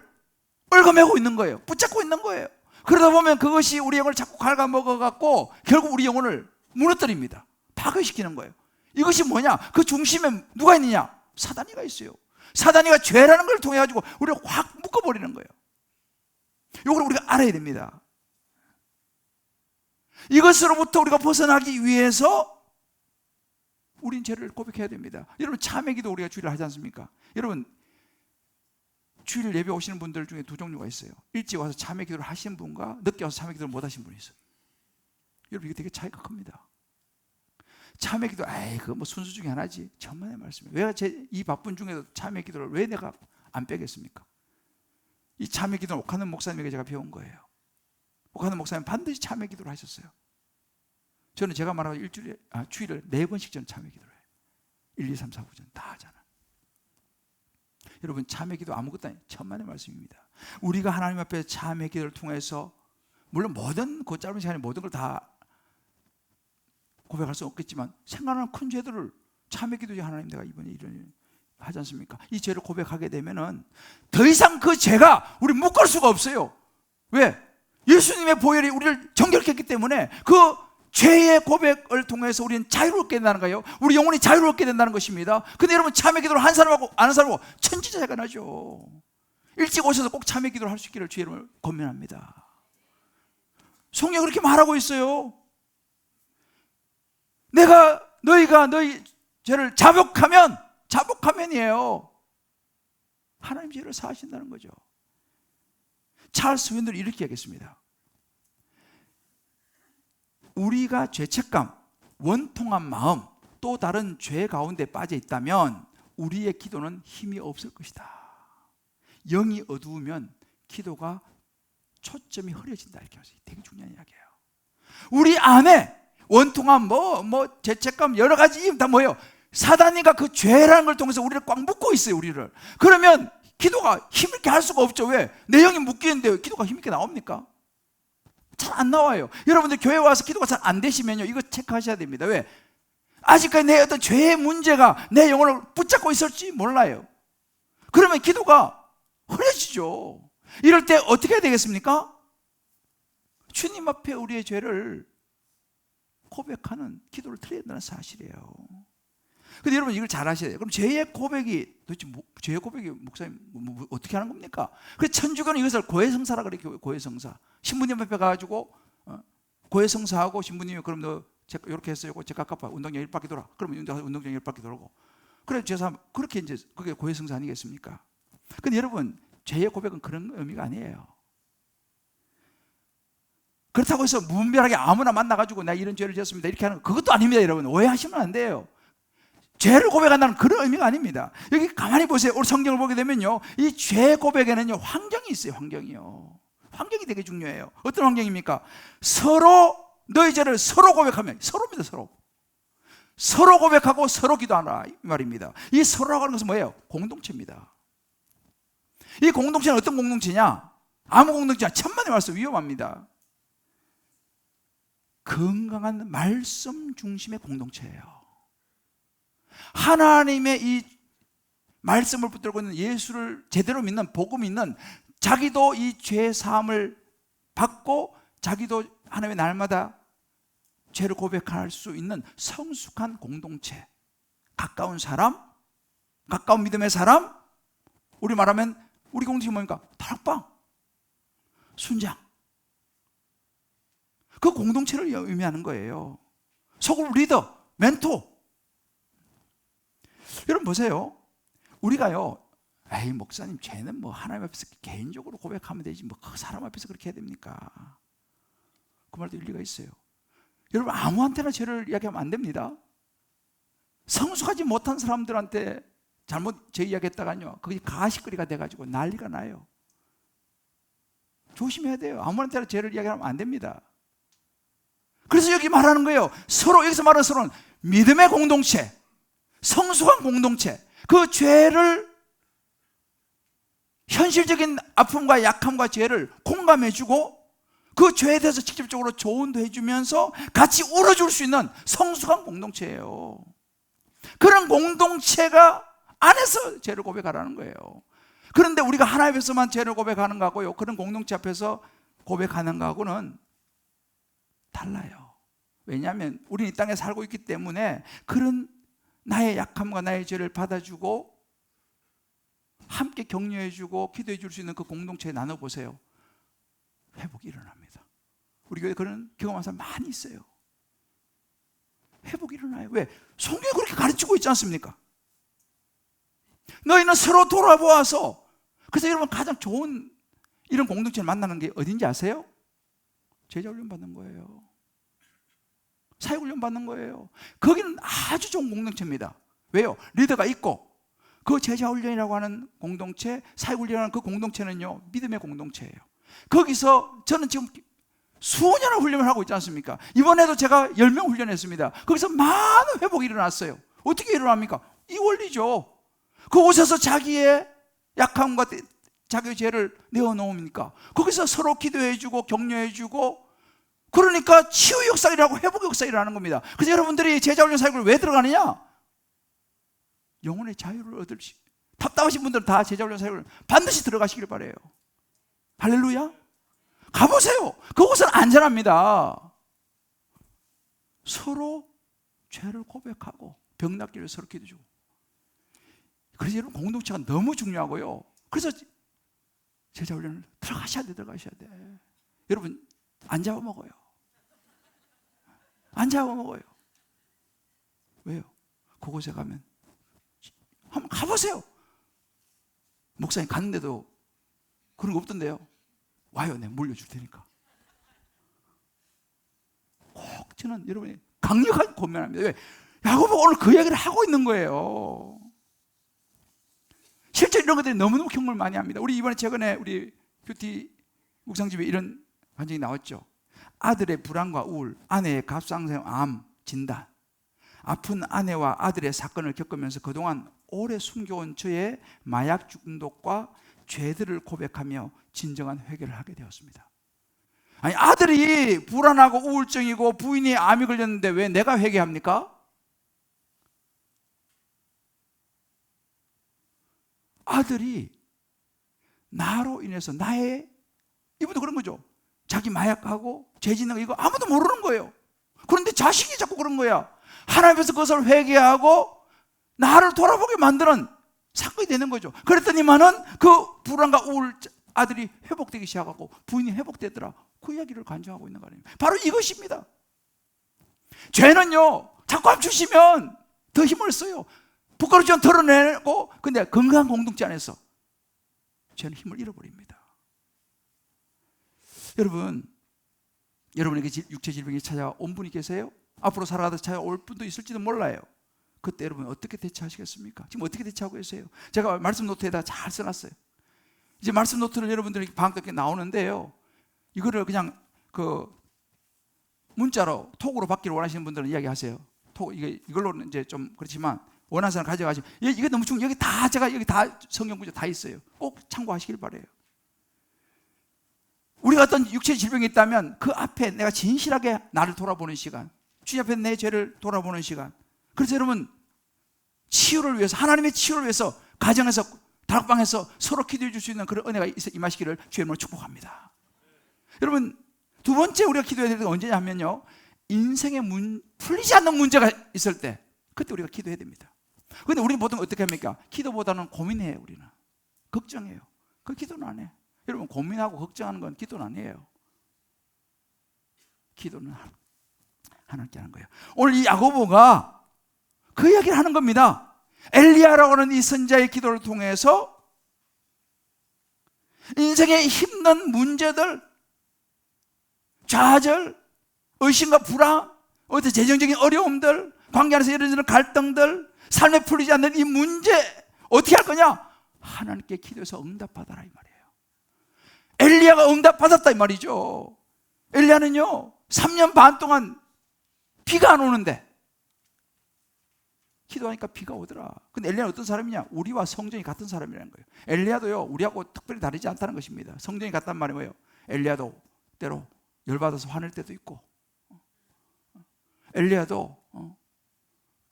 얽어매고 있는 거예요. 붙잡고 있는 거예요. 그러다 보면 그것이 우리 영혼을 자꾸 갉아먹어갖고 결국 우리 영혼을 무너뜨립니다. 파괴시키는 거예요. 이것이 뭐냐? 그 중심에 누가 있느냐? 사단이가 있어요. 사단이가 죄라는 걸 통해 가지고 우리를 확 묶어버리는 거예요. 이걸 우리가 알아야 됩니다. 이것으로부터 우리가 벗어나기 위해서 우린 죄를 고백해야 됩니다. 여러분, 참회기도 우리가 주일을 하지 않습니까? 여러분, 주일 예배 오시는 분들 중에 두 종류가 있어요. 일찍 와서 참회기도를 하신 분과 늦게 와서 참회기도를 못 하신 분이 있어요. 여러분, 이게 되게 차이가 큽니다. 참회기도, 그거 뭐 순수 중에 하나지. 천만의 말씀이에요. 왜 이 바쁜 중에도 참회기도를 왜 내가 안 빼겠습니까? 이 참회기도는 옥하는 목사님에게 제가 배운 거예요. 옥하는 목사님 반드시 참회기도를 하셨어요. 저는 제가 말하고 주일을 4번씩 저는 참회기도를 해요. 1, 2, 3, 4, 9전 다 하잖아. 여러분, 참회기도 아무것도 아니에요. 천만의 말씀입니다. 우리가 하나님 앞에 참회기도를 통해서 물론 그 짧은 시간에 모든 걸 다 고백할 수 없겠지만 생각나는 큰 죄들을 참회기도 하나님 내가 이번에 이런 하지 않습니까? 이 죄를 고백하게 되면은 더 이상 그 죄가 우리 묶을 수가 없어요. 왜? 예수님의 보혈이 우리를 정결케 했기 때문에 그 죄의 고백을 통해서 우리는 자유롭게 된다는 거예요. 우리 영혼이 자유롭게 된다는 것입니다. 근데 여러분, 참회 기도를 한 사람하고 안 한 사람하고 천지차이가 나죠. 일찍 오셔서 꼭 참회 기도를 할 수 있기를 주의 이름으로 권면합니다. 성경이 그렇게 말하고 있어요. 너희가 너희 죄를 자복하면이에요. 하나님 죄를 사하신다는 거죠. 찰스 윈들이 이렇게 하겠습니다. 우리가 죄책감, 원통한 마음, 또 다른 죄 가운데 빠져 있다면 우리의 기도는 힘이 없을 것이다. 영이 어두우면 기도가 초점이 흐려진다, 이렇게 하면서 되게 중요한 이야기예요. 우리 안에 원통한 죄책감 여러 가지 다 뭐예요? 사단이가 그 죄라는 걸 통해서 우리를 꽉 묶고 있어요, 우리를. 그러면 기도가 힘있게 할 수가 없죠. 왜? 내 영이 묶이는데 기도가 힘있게 나옵니까? 잘 안 나와요. 여러분들 교회 와서 기도가 잘 안 되시면요, 이거 체크하셔야 됩니다. 왜? 아직까지 내 어떤 죄의 문제가 내 영혼을 붙잡고 있을지 몰라요. 그러면 기도가 흐려지죠. 이럴 때 어떻게 해야 되겠습니까? 주님 앞에 우리의 죄를 고백하는 기도를 드려야 된다는 사실이에요. 근데 여러분, 이걸 잘 아셔야 돼요. 그럼 죄의 고백이 도대체 죄의 고백이 목사님 어떻게 하는 겁니까? 그래서 천주교는 이것을 고해성사라 그래요. 고해성사. 신부님 앞에 가가지고 고해성사하고 신부님이 그럼 너 이렇게 했어요. 제가 갚아. 운동장 1바퀴 돌아. 그러면 운동장 1바퀴 돌고. 그래 죄사 그렇게 이제 그게 고해성사 아니겠습니까? 근데 여러분, 죄의 고백은 그런 의미가 아니에요. 그렇다고 해서 무분별하게 아무나 만나가지고 나 이런 죄를 지었습니다 이렇게 하는 거, 그것도 아닙니다. 여러분, 오해하시면 안 돼요. 죄를 고백한다는 그런 의미가 아닙니다. 여기 가만히 보세요. 우리 성경을 보게 되면요, 이 죄 고백에는요 환경이 있어요. 환경이요. 환경이 되게 중요해요. 어떤 환경입니까? 서로 너희 죄를 서로 고백하면, 서로입니다. 서로 고백하고 서로 기도하라 이 말입니다. 이 서로라고 하는 것은 뭐예요? 공동체입니다. 이 공동체는 어떤 공동체냐? 아무 공동체냐? 천만의 말씀 위험합니다. 건강한 말씀 중심의 공동체예요. 하나님의 이 말씀을 붙들고 있는, 예수를 제대로 믿는, 복음 믿는, 자기도 이 죄 사함을 받고 자기도 하나님의 날마다 죄를 고백할 수 있는 성숙한 공동체, 가까운 사람, 가까운 믿음의 사람, 우리 말하면 우리 공동체 뭡니까? 다락방, 순장, 그 공동체를 의미하는 거예요. 소그룹 리더, 멘토. 여러분 보세요. 우리가요, 에이 목사님 죄는 뭐 하나님 앞에서 개인적으로 고백하면 되지 뭐 그 사람 앞에서 그렇게 해야 됩니까? 그 말도 일리가 있어요. 여러분 아무한테나 죄를 이야기하면 안 됩니다. 성숙하지 못한 사람들한테 잘못 죄 이야기했다가요, 그게 가시거리가 돼가지고 난리가 나요. 조심해야 돼요. 아무한테나 죄를 이야기하면 안 됩니다. 그래서 여기 말하는 거예요. 서로, 여기서 말하는 서로는 믿음의 공동체, 성숙한 공동체, 그 죄를, 현실적인 아픔과 약함과 죄를 공감해주고 그 죄에 대해서 직접적으로 조언도 해주면서 같이 울어줄 수 있는 성숙한 공동체예요. 그런 공동체가 안에서 죄를 고백하라는 거예요. 그런데 우리가 하나님 앞에서만 죄를 고백하는 거하고요, 그런 공동체 앞에서 고백하는 거하고는 달라요. 왜냐하면 우리는 이 땅에 살고 있기 때문에 그런 나의 약함과 나의 죄를 받아주고 함께 격려해주고 기도해 줄 수 있는 그 공동체에 나눠보세요. 회복이 일어납니다. 우리 교회에 그런 경험한 사람 많이 있어요. 회복이 일어나요. 왜? 성경이 그렇게 가르치고 있지 않습니까? 너희는 서로 돌아보아서. 그래서 여러분 가장 좋은 이런 공동체를 만나는 게 어딘지 아세요? 제자훈련 받는 거예요. 사역훈련 받는 거예요. 거기는 아주 좋은 공동체입니다. 왜요? 리더가 있고 그 제자훈련이라고 하는 공동체, 사역훈련이라는 그 공동체는요 믿음의 공동체예요. 거기서 저는 지금 수년을 훈련을 하고 있지 않습니까? 이번에도 제가 10명 훈련했습니다. 거기서 많은 회복이 일어났어요. 어떻게 일어납니까? 이 원리죠. 그곳에서 자기의 약함과 자기의 죄를 내어놓으니까 거기서 서로 기도해주고 격려해주고, 그러니까 치유 역사이라고 회복 역사이라는 겁니다. 그래서 여러분들이 제자훈련 사역을 왜 들어가느냐? 영혼의 자유를 얻을지. 답답하신 분들은 다 제자훈련 사역을 반드시 들어가시길 바라요. 할렐루야. 가보세요. 그곳은 안전합니다. 서로 죄를 고백하고 병 낫기를 서로 기도해주고. 그래서 여러분 공동체가 너무 중요하고요. 그래서 제자훈련을 들어가셔야 돼. 여러분 안 잡아먹어요. 안 잡아먹어요. 왜요? 그곳에 가면 한번 가보세요. 목사님 갔는데도 그런 거 없던데요. 와요, 내가 물려줄 테니까. 꼭 저는 여러분이 강력하게 권면합니다. 왜? 야고보가 오늘 그 이야기를 하고 있는 거예요. 실제 이런 것들이 너무너무 경험을 많이 합니다. 우리 이번에 최근에 우리 뷰티 묵상집에 이런 반증이 나왔죠. 아들의 불안과 우울, 아내의 갑상선 암 진단, 아픈 아내와 아들의 사건을 겪으면서 그동안 오래 숨겨온 저의 마약 중독과 죄들을 고백하며 진정한 회개를 하게 되었습니다. 아니, 아들이 불안하고 우울증이고 부인이 암이 걸렸는데 왜 내가 회개합니까? 아들이 나로 인해서 이분도 그런 거죠. 자기 마약하고 죄 짓는 거 이거 아무도 모르는 거예요. 그런데 자식이 자꾸 그런 거야. 하나님 앞에서 그것을 회개하고 나를 돌아보게 만드는 사건이 되는 거죠. 그랬더니만은 그 불안과 우울 아들이 회복되기 시작하고 부인이 회복되더라. 그 이야기를 간증하고 있는 거 아닙니까? 바로 이것입니다. 죄는요 자꾸 감추시면 더 힘을 써요. 부끄러지면 털어내고, 근데 건강한 공동체 안에서 죄는 힘을 잃어버립니다. 여러분에게 육체 질병이 찾아온 분이 계세요? 앞으로 살아가다 찾아올 분도 있을지도 몰라요. 그때 여러분 어떻게 대처하시겠습니까? 지금 어떻게 대처하고 계세요? 제가 말씀 노트에다 잘 써놨어요. 이제 말씀 노트를 여러분들이 방학 때 나오는데요, 이거를 그냥 그 문자로 톡으로 받기를 원하시는 분들은 이야기하세요. 이걸로는 이제 좀 그렇지만 원하는 사람 가져가시면, 이게 너무 중요해요. 여기 다 성경 구절 다 있어요. 꼭 참고하시길 바라요. 우리가 어떤 육체의 질병이 있다면 그 앞에 내가 진실하게 나를 돌아보는 시간, 주님 앞에 내 죄를 돌아보는 시간. 그래서 여러분, 치유를 위해서, 하나님의 치유를 위해서 가정에서, 다락방에서 서로 기도해 줄 수 있는 그런 은혜가 임하시기를 주의 이름으로 축복합니다. 여러분, 두 번째 우리가 기도해야 될 때가 언제냐 하면요, 인생에 풀리지 않는 문제가 있을 때, 그때 우리가 기도해야 됩니다. 그런데 우리는 보통 어떻게 합니까? 기도보다는 고민해요. 우리는 걱정해요. 그 기도는 안 해. 여러분, 고민하고 걱정하는 건 기도는 아니에요. 기도는 하나님께 하는 거예요. 오늘 이 야고보가 그 이야기를 하는 겁니다. 엘리야라고 하는 이 선자의 기도를 통해서 인생의 힘든 문제들, 좌절, 의심과 불안, 어떤 재정적인 어려움들, 관계 안에서 이런저런 갈등들, 삶에 풀리지 않는 이 문제 어떻게 할 거냐? 하나님께 기도해서 응답받아라 이 말이에요. 엘리야가 응답받았다 이 말이죠. 엘리야는요 3년 반 동안 비가 안 오는데 기도하니까 비가 오더라. 근데 엘리야는 어떤 사람이냐? 우리와 성정이 같은 사람이라는 거예요. 엘리야도요 우리하고 특별히 다르지 않다는 것입니다. 성정이 같단 말이 뭐예요? 엘리야도 때로 열받아서 화낼 때도 있고, 엘리야도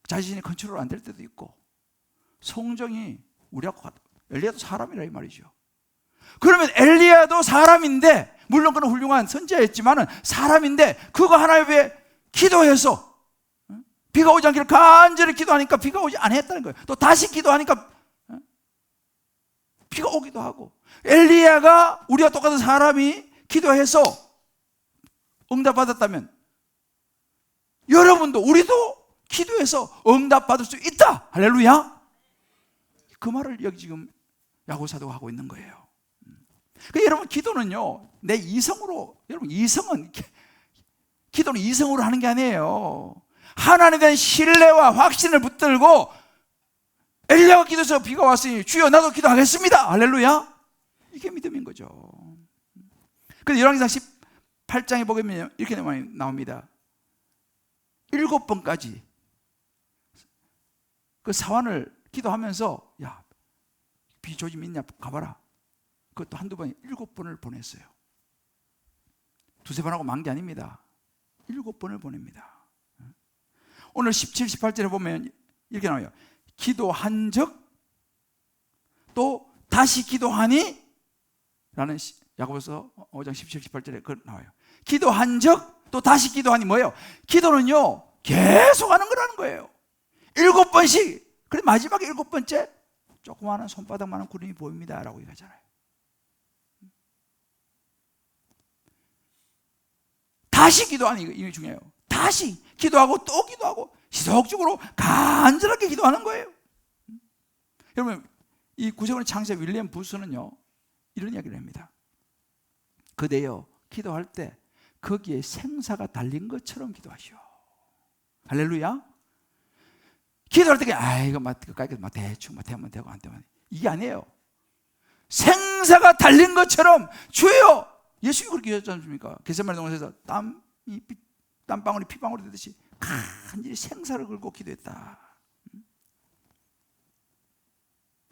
자신이 컨트롤 안 될 때도 있고, 성정이 우리하고 같아. 엘리야도 사람이라 이 말이죠. 그러면 엘리야도 사람인데, 물론 그는 훌륭한 선지자였지만은 사람인데, 그거 하나에 비해 기도해서 비가 오지 않기를 간절히 기도하니까 비가 오지 않았다는 거예요. 또 다시 기도하니까 비가 오기도 하고. 엘리야가 우리와 똑같은 사람이 기도해서 응답받았다면 여러분도, 우리도 기도해서 응답받을 수 있다. 할렐루야. 그 말을 여기 지금 야고보 사도가 하고 있는 거예요. 그러니까 여러분, 기도는요 내 이성으로, 여러분 기도는 이성으로 하는 게 아니에요. 하나님에 대한 신뢰와 확신을 붙들고, 엘리야가 기도해서 비가 왔으니 주여 나도 기도하겠습니다. 할렐루야. 이게 믿음인 거죠. 그런데 열왕기상 18장에 보면 이렇게 나옵니다. 7번까지 그 사환을 기도하면서, 야, 비 조짐 있냐 가봐라. 그것도 한두 번, 7번을 보냈어요. 두세 번 하고 만 게 아닙니다. 7번을 보냅니다. 오늘 17, 18절에 보면 이렇게 나와요. 기도한 적 또 다시 기도하니 라는 야고보서 5장 17, 18절에 그 나와요. 기도한 적 또 다시 기도하니 뭐예요? 기도는요 계속 하는 거라는 거예요. 7번씩. 그래 마지막에 7번째 조그마한 손바닥만한 구름이 보입니다 라고 얘기하잖아요. 다시 기도하니, 이게 중요해요. 다시 기도하고 또 기도하고 지속적으로 간절하게 기도하는 거예요. 여러분, 이 구세군의 창시자 윌리엄 부스는요 이런 이야기를 합니다. 그대여 기도할 때 거기에 생사가 달린 것처럼 기도하시오. 할렐루야. 기도할 때 이거 막 대충 되면 되고 안 되면, 이게 아니에요. 생사가 달린 것처럼 주여. 예수님이 그렇게 기도했지 않습니까? 겟세마네 동산에서 땀방울이 피방울이 되듯이 간절히 생사를 걸고 기도했다.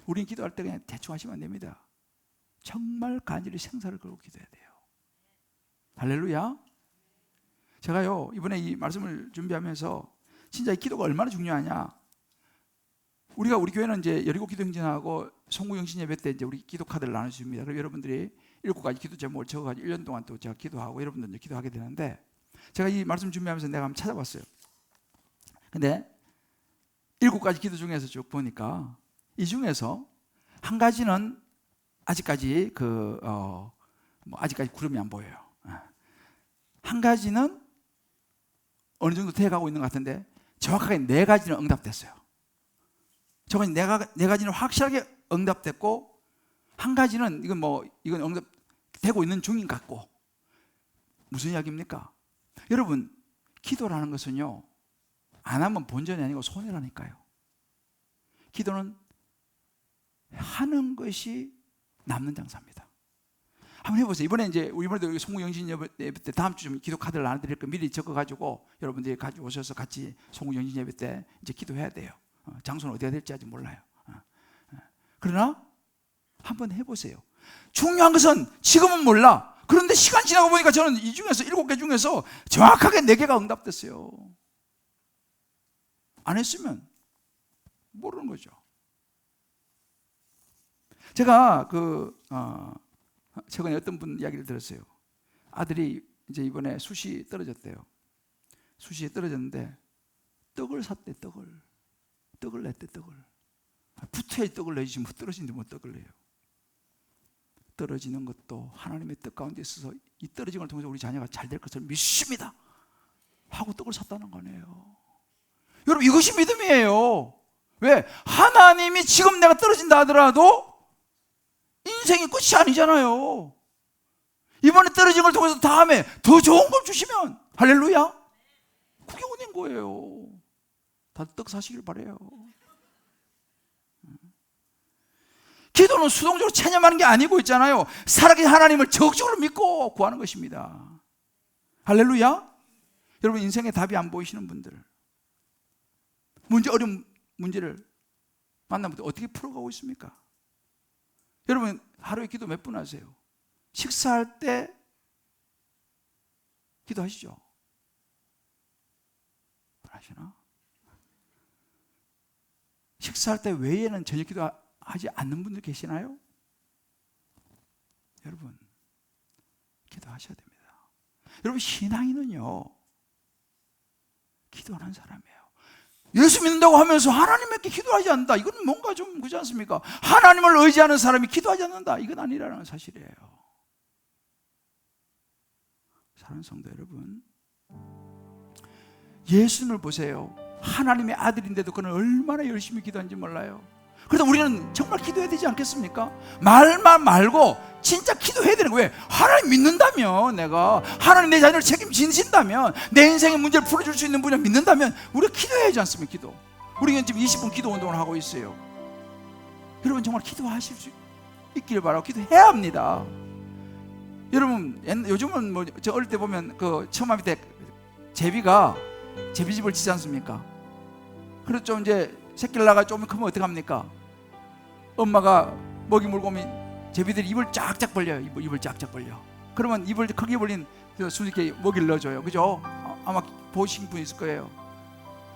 우리는 기도할 때 그냥 대충 하시면 안 됩니다. 정말 간절히 생사를 걸고 기도해야 돼요. 할렐루야. 제가요 이번에 이 말씀을 준비하면서 진짜 이 기도가 얼마나 중요하냐. 우리 교회는 이제 여리고 기도 행진하고 송구 영신 예배 때 이제 우리 기도 카드를 나눠줍니다. 그럼 여러분들이 7가지 기도 제목을 적어가지고 1년 동안 또 제가 기도하고 여러분들 이제 기도하게 되는데, 제가 이 말씀 준비하면서 내가 한번 찾아봤어요. 근데 7가지 기도 중에서 쭉 보니까 이 중에서 한 가지는 아직까지 아직까지 구름이 안 보여요. 한 가지는 어느 정도 돼가고 있는 것 같은데 정확하게 4가지는 응답됐어요. 저건 4가지는 확실하게 응답됐고, 한 가지는 이건 응답되고 있는 중인 것 같고. 무슨 이야기입니까? 여러분, 기도라는 것은요 안 하면 본전이 아니고 손해라니까요. 기도는 하는 것이 남는 장사입니다. 한번 해보세요. 이번에 이번에도 송구영신 예배 때 다음 주 좀 기도 카드를 나눠드릴 거 미리 적어가지고 여러분들이 가지고 오셔서 같이 송구영신 예배 때 이제 기도해야 돼요. 장소는 어디가 될지 아직 몰라요. 그러나 한번 해보세요. 중요한 것은 지금은 몰라. 그런데 시간 지나고 보니까 저는 이 중에서 7개 중에서 정확하게 4개가 응답됐어요. 안 했으면 모르는 거죠. 제가 최근에 어떤 분 이야기를 들었어요. 아들이 이제 이번에 수시 떨어졌대요. 수시에 떨어졌는데 떡을 샀대. 떡을 냈대. 붙어야지 떡을 내지 뭐 떨어지는데 뭐 떡을 내요. 떨어지는 것도 하나님의 뜻 가운데 있어서 이 떨어진 걸 통해서 우리 자녀가 잘 될 것을 믿습니다 하고 떡을 샀다는 거네요. 여러분, 이것이 믿음이에요. 왜? 하나님이 지금 내가 떨어진다 하더라도 인생이 끝이 아니잖아요. 이번에 떨어진 걸 통해서 다음에 더 좋은 걸 주시면 할렐루야, 그게 은혜인 거예요. 다들 떡 사시길 바라요. 기도는 수동적으로 체념하는 게 아니고 있잖아요. 살아계신 하나님을 적극적으로 믿고 구하는 것입니다. 할렐루야. 여러분, 인생에 답이 안 보이시는 분들, 어려운 문제를 만나면 어떻게 풀어가고 있습니까? 여러분, 하루에 기도 몇 분 하세요? 식사할 때 기도하시죠? 하시나? 식사할 때 외에는 저녁 기도하지 않는 분들 계시나요? 여러분, 기도하셔야 됩니다. 여러분, 신앙인은요, 기도하는 사람이에요. 예수 믿는다고 하면서 하나님께 기도하지 않는다, 이건 뭔가 좀 그렇지 않습니까? 하나님을 의지하는 사람이 기도하지 않는다, 이건 아니라는 사실이에요. 사랑하는 성도 여러분, 예수님을 보세요. 하나님의 아들인데도 그는 얼마나 열심히 기도하는지 몰라요. 그래서 우리는 정말 기도해야 되지 않겠습니까? 말만 말고 진짜 기도해야 되는 거예요. 하나님 믿는다면, 내가 하나님 내 자녀를 책임지신다면, 내 인생의 문제를 풀어줄 수 있는 분을 믿는다면 우리가 기도해야지 않습니까? 기도. 우리는 지금 20분 기도 운동을 하고 있어요. 여러분, 정말 기도하실 수 있기를 바라고 기도해야 합니다. 여러분, 요즘은 뭐 저 어릴 때 보면 그 처마 밑에 제비집을 짓지 않습니까? 그래서 좀 이제 새끼를 낳아가 좀 크면 어떻게 합니까? 엄마가 먹이 물고 오면 제비들이 입을 쫙쫙 벌려요. 입을 쫙쫙 벌려. 그러면 입을 크게 벌린 수직에 먹이를 넣어줘요. 그죠? 아마 보신 분 있을 거예요.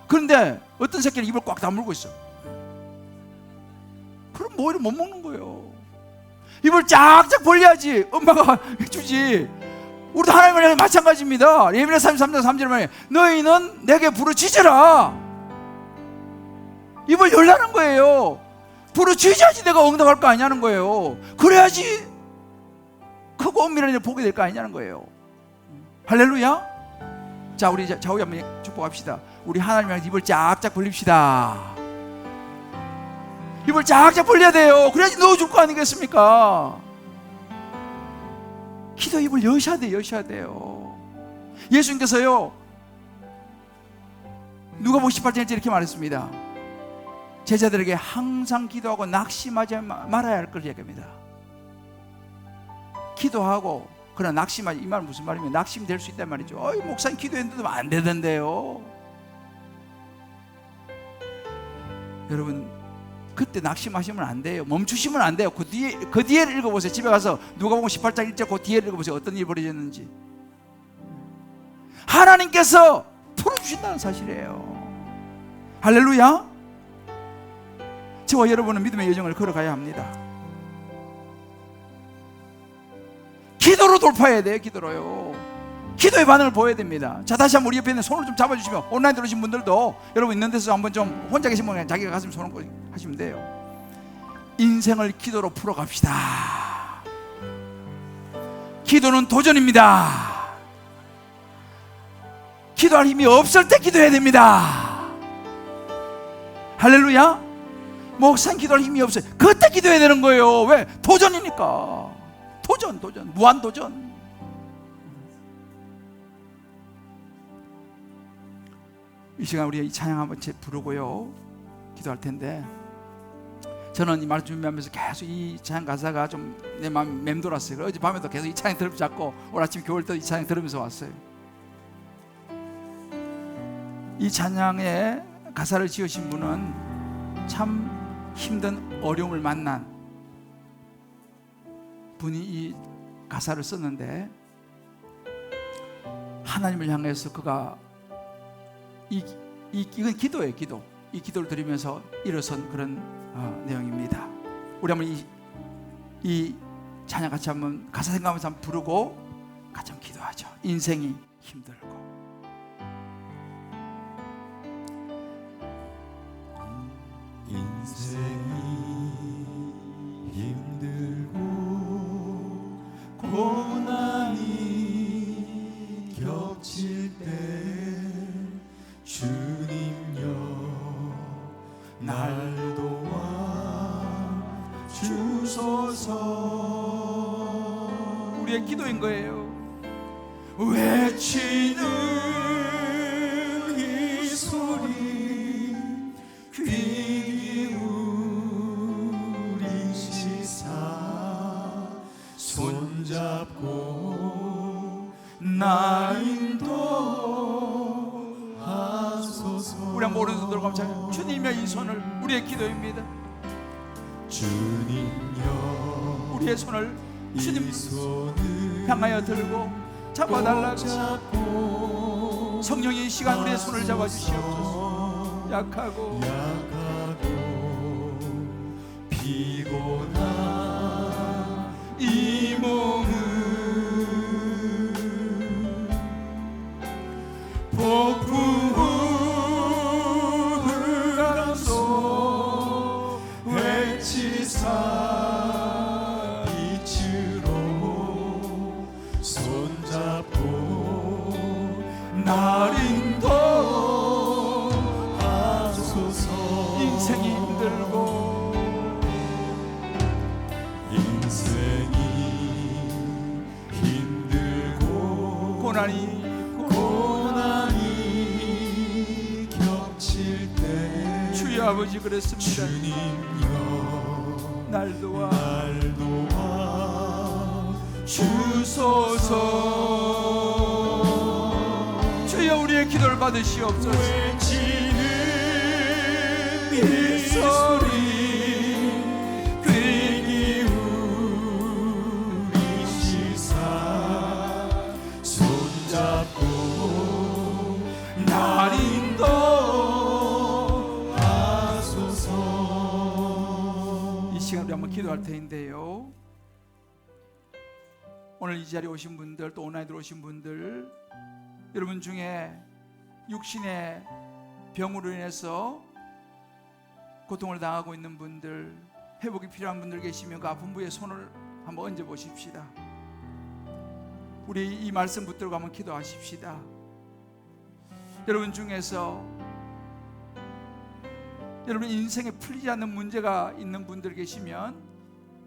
그런데 어떤 새끼는 입을 꽉 다물고 있어. 그럼 먹이를 못 먹는 거예요. 입을 쫙쫙 벌려야지 엄마가 주지. 우리도 하나님을 향해 마찬가지입니다. 예레미야 33장 3절에 말해, 너희는 내게 부르짖으라. 입을 열라는 거예요. 부르짖어야지 내가 응답할 거 아니냐는 거예요. 그래야지 크고 엄밀한 일을 보게 될 거 아니냐는 거예요. 할렐루야. 자, 우리 좌우에 한번 축복합시다. 우리 하나님을 입을 쫙쫙 벌립시다. 입을 쫙쫙 벌려야 돼요. 그래야지 넣어줄 거 아니겠습니까? 기도 입을 여셔야 돼요. 예수님께서요, 누가복음 18장에 이렇게 말했습니다. 제자들에게 항상 기도하고 낙심하지 말아야 할 걸 얘기합니다. 기도하고 그러나 낙심하지, 이 말은 무슨 말이면 낙심될 수 있단 말이죠. 목사님 기도했는데도 안 되던데요. 여러분, 그때 낙심하시면 안 돼요. 멈추시면 안 돼요. 그 뒤에를 읽어보세요. 집에 가서 누가복음 18장 1절 그 뒤에를 읽어보세요. 어떤 일이 벌어졌는지. 하나님께서 풀어주신다는 사실이에요. 할렐루야. 저와 여러분은 믿음의 여정을 걸어가야 합니다. 기도로 돌파해야 돼요. 기도로요. 기도의 반응을 보여야 됩니다. 자, 다시 한번 우리 옆에 있는 손을 좀 잡아주시면, 온라인 들어오신 분들도 여러분 있는 데서 한번 좀, 혼자 계신 분은 자기가 가슴 손을 하시면 돼요. 인생을 기도로 풀어갑시다. 기도는 도전입니다. 기도할 힘이 없을 때 기도해야 됩니다. 할렐루야. 목사님 기도할 힘이 없어요. 그때 기도해야 되는 거예요. 왜? 도전이니까. 도전, 무한도전. 이 시간 우리 이 찬양 한번 부르고요, 기도할 텐데, 저는 이 말 준비하면서 계속 이 찬양 가사가 좀 내 마음에 맴돌았어요. 어제 밤에도 계속 이 찬양 들으면서 오늘 아침 겨울 때 이 찬양 들으면서 왔어요. 이 찬양의 가사를 지으신 분은 참 힘든 어려움을 만난 분이 이 가사를 썼는데, 하나님을 향해서 그가 이건 기도예요. 기도. 이 기도를 드리면서 일어선 그런 내용입니다. 우리 한번 이 찬양 같이 한번 가사 생각하면서 한번 부르고 같이 한번 기도하죠. 인생이 힘들고. 인생이 힘들고 고난이 겹칠 때 주님여 날 도와 주소서. 우리의 기도인 거예요. 외치는 이 소리 귀 기울이시사 손잡고 나 인도하소서. 우리 한번 오른손 들고 감사해요. 주님의 이 손을, 우리의 기도입니다. 주님여 우리의 손을 주님 손을 향하여 들고 잡아달라고. 성령이 이 시간 우리의 손을 잡아주시옵소서. 약하고 피곤한 이 몸을 폭풍을 감소 외치사 빛으로 손잡고 날 인도하소서. 인생이 힘들고 인생이 힘들고 고난이 겹칠 때 주여 아버지 그랬습니다. 주님여 날 도와 주소서. 주여 우리의 기도를 받으시옵소서. 외치는 이 소리 귀 기울이시사 손잡고 날 인도하소서. 이 시간 우리 한번 기도할 텐데요, 오늘 이 자리에 오신 분들, 또 온라인으로 오신 분들, 여러분 중에 육신의 병으로 인해서 고통을 당하고 있는 분들, 회복이 필요한 분들 계시면 그 아픈 부위에 손을 한번 얹어 보십시다. 우리 이 말씀 붙들고 한번 기도하십시다. 여러분 중에서 여러분 인생에 풀리지 않는 문제가 있는 분들 계시면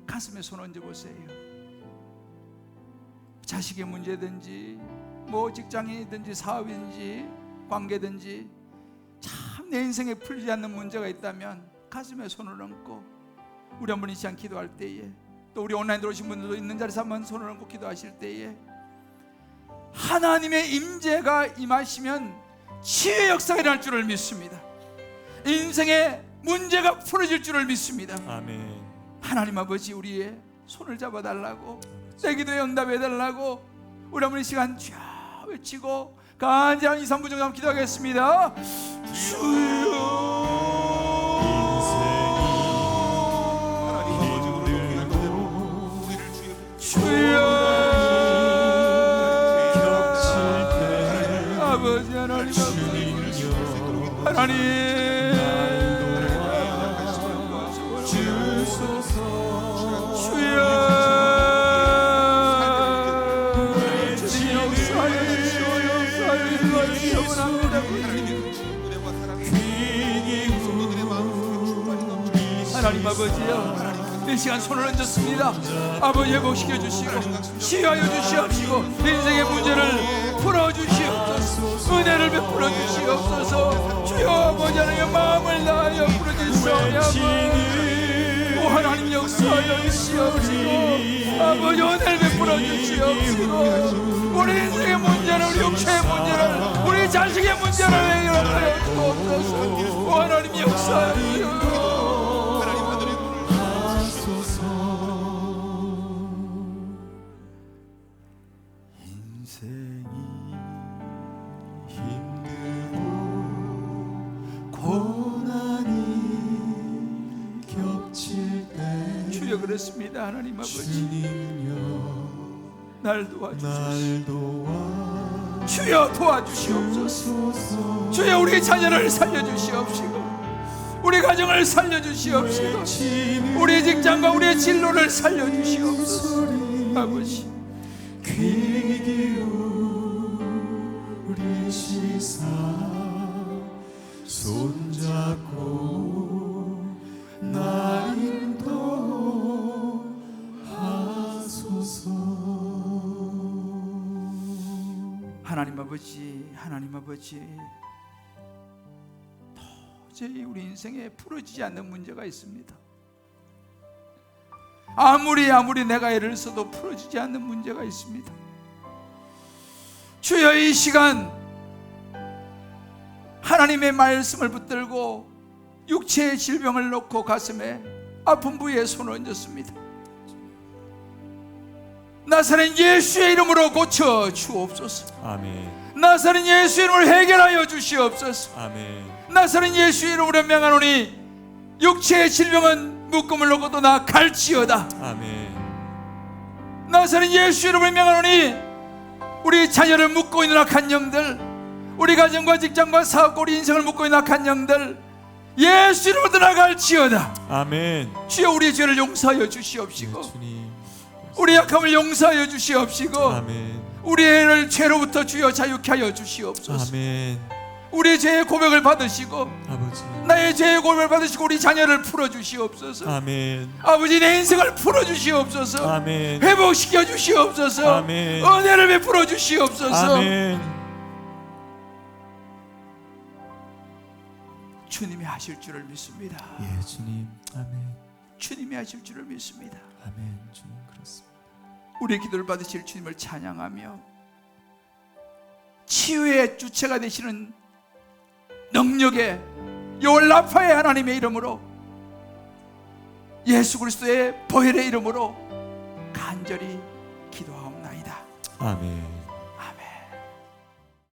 가슴에 손 얹어 보세요. 자식의 문제든지 뭐 직장이든지 사업이든지 관계든지 참 내 인생에 풀리지 않는 문제가 있다면 가슴에 손을 얹고 우리 한번 이 시간 기도할 때에, 또 우리 온라인으로 오신 분들도 있는 자리에서 한번 손을 얹고 기도하실 때에 하나님의 임재가 임하시면 치유의 역사가 일어날 줄을 믿습니다. 인생의 문제가 풀어질 줄을 믿습니다. 아멘. 하나님 아버지 우리의 손을 잡아달라고, 내 기도에 응답해달라고 우리 한번 이 시간 쫙 외치고 간절한 2, 3분 정도 한번 기도하겠습니다. 주여 아버지 하나님, 하나님 주소서. 주여 주님 역사에 원합니다. 하나님 아버지요, 이 시간 손을 얹었습니다. 아버지 회복시켜 주시고 치유하여 주시옵시고 인생의 문제를 풀어주시옵소서. 은혜를 베풀어 주시옵소서. 주여 아버지 하나님의 마음을 다하여 풀어주시옵소서. 하나님 역사하여 주시옵시고 아버지 은혜를 베풀어 주시옵시고 우리 인생의 문제는 우리 육체의 문제는 우리 자식의 문제는 해결하여 주옵소서. 하나님 역사하여 주시옵시고 하나님 하늘의 인생이 힘들고 고난이 겹칠 때 주여 그렇습니다. 하나님 아버지 주님여 날 도와주시옵소서. 날 도와 주여 도와주시옵소서. 주여 우리 자녀를 살려주시옵시고 우리 가정을 살려주시옵시고 우리 직장과 우리의 진로를 살려주시옵소서. 아버지 귀 기울이시사 손잡고 나 인도하소서. 하나님 아버지, 하나님 아버지, 도저히 우리 인생에 풀어지지 않는 문제가 있습니다. 아무리 내가 애를 써도 풀어지지 않는 문제가 있습니다. 주여 이 시간 하나님의 말씀을 붙들고 육체의 질병을 놓고 가슴에 아픈 부위에 손을 얹었습니다. 나사렛 예수의 이름으로 고쳐 주옵소서. 아멘. 나사렛 예수의 이름으로 해결하여 주시옵소서. 아멘. 나사렛 예수의 이름으로 명하노니 육체의 질병은 묶음을 놓고도 나 갈지어다. 아멘. 나사렛 예수의 이름으로 명하노니 우리 자녀를 묶고 있는 악한 영들, 우리 가정과 직장과 사업과 우리 인생을 묶고 있는 악한 영들 예수 이름으로 떠나갈지어다. 아멘. 주여 우리의 죄를 용서하여 주시옵시고 주님. 우리 약함을 용서하여 주시옵시고 아멘. 우리의 애를 죄로부터 주여 자유케 하여 주시옵소서. 아멘. 우리의 죄의 고백을 받으시고 아버지. 나의 죄의 고백을 받으시고 우리 자녀를 풀어주시옵소서. 아멘. 아버지 내 인생을 풀어주시옵소서. 아멘. 회복시켜 주시옵소서. 아멘. 은혜를 베풀어 주시옵소서. 아멘. 주님이 하실 줄을 믿습니다. 예, 주님. 아멘. 주님이 하실 줄을 믿습니다. 아멘. 주님 그렇습니다. 우리의 기도를 받으실 주님을 찬양하며 치유의 주체가 되시는 능력의 요라파의 하나님의 이름으로 예수 그리스도의 보혈의 이름으로 간절히 기도하옵나이다. 아멘.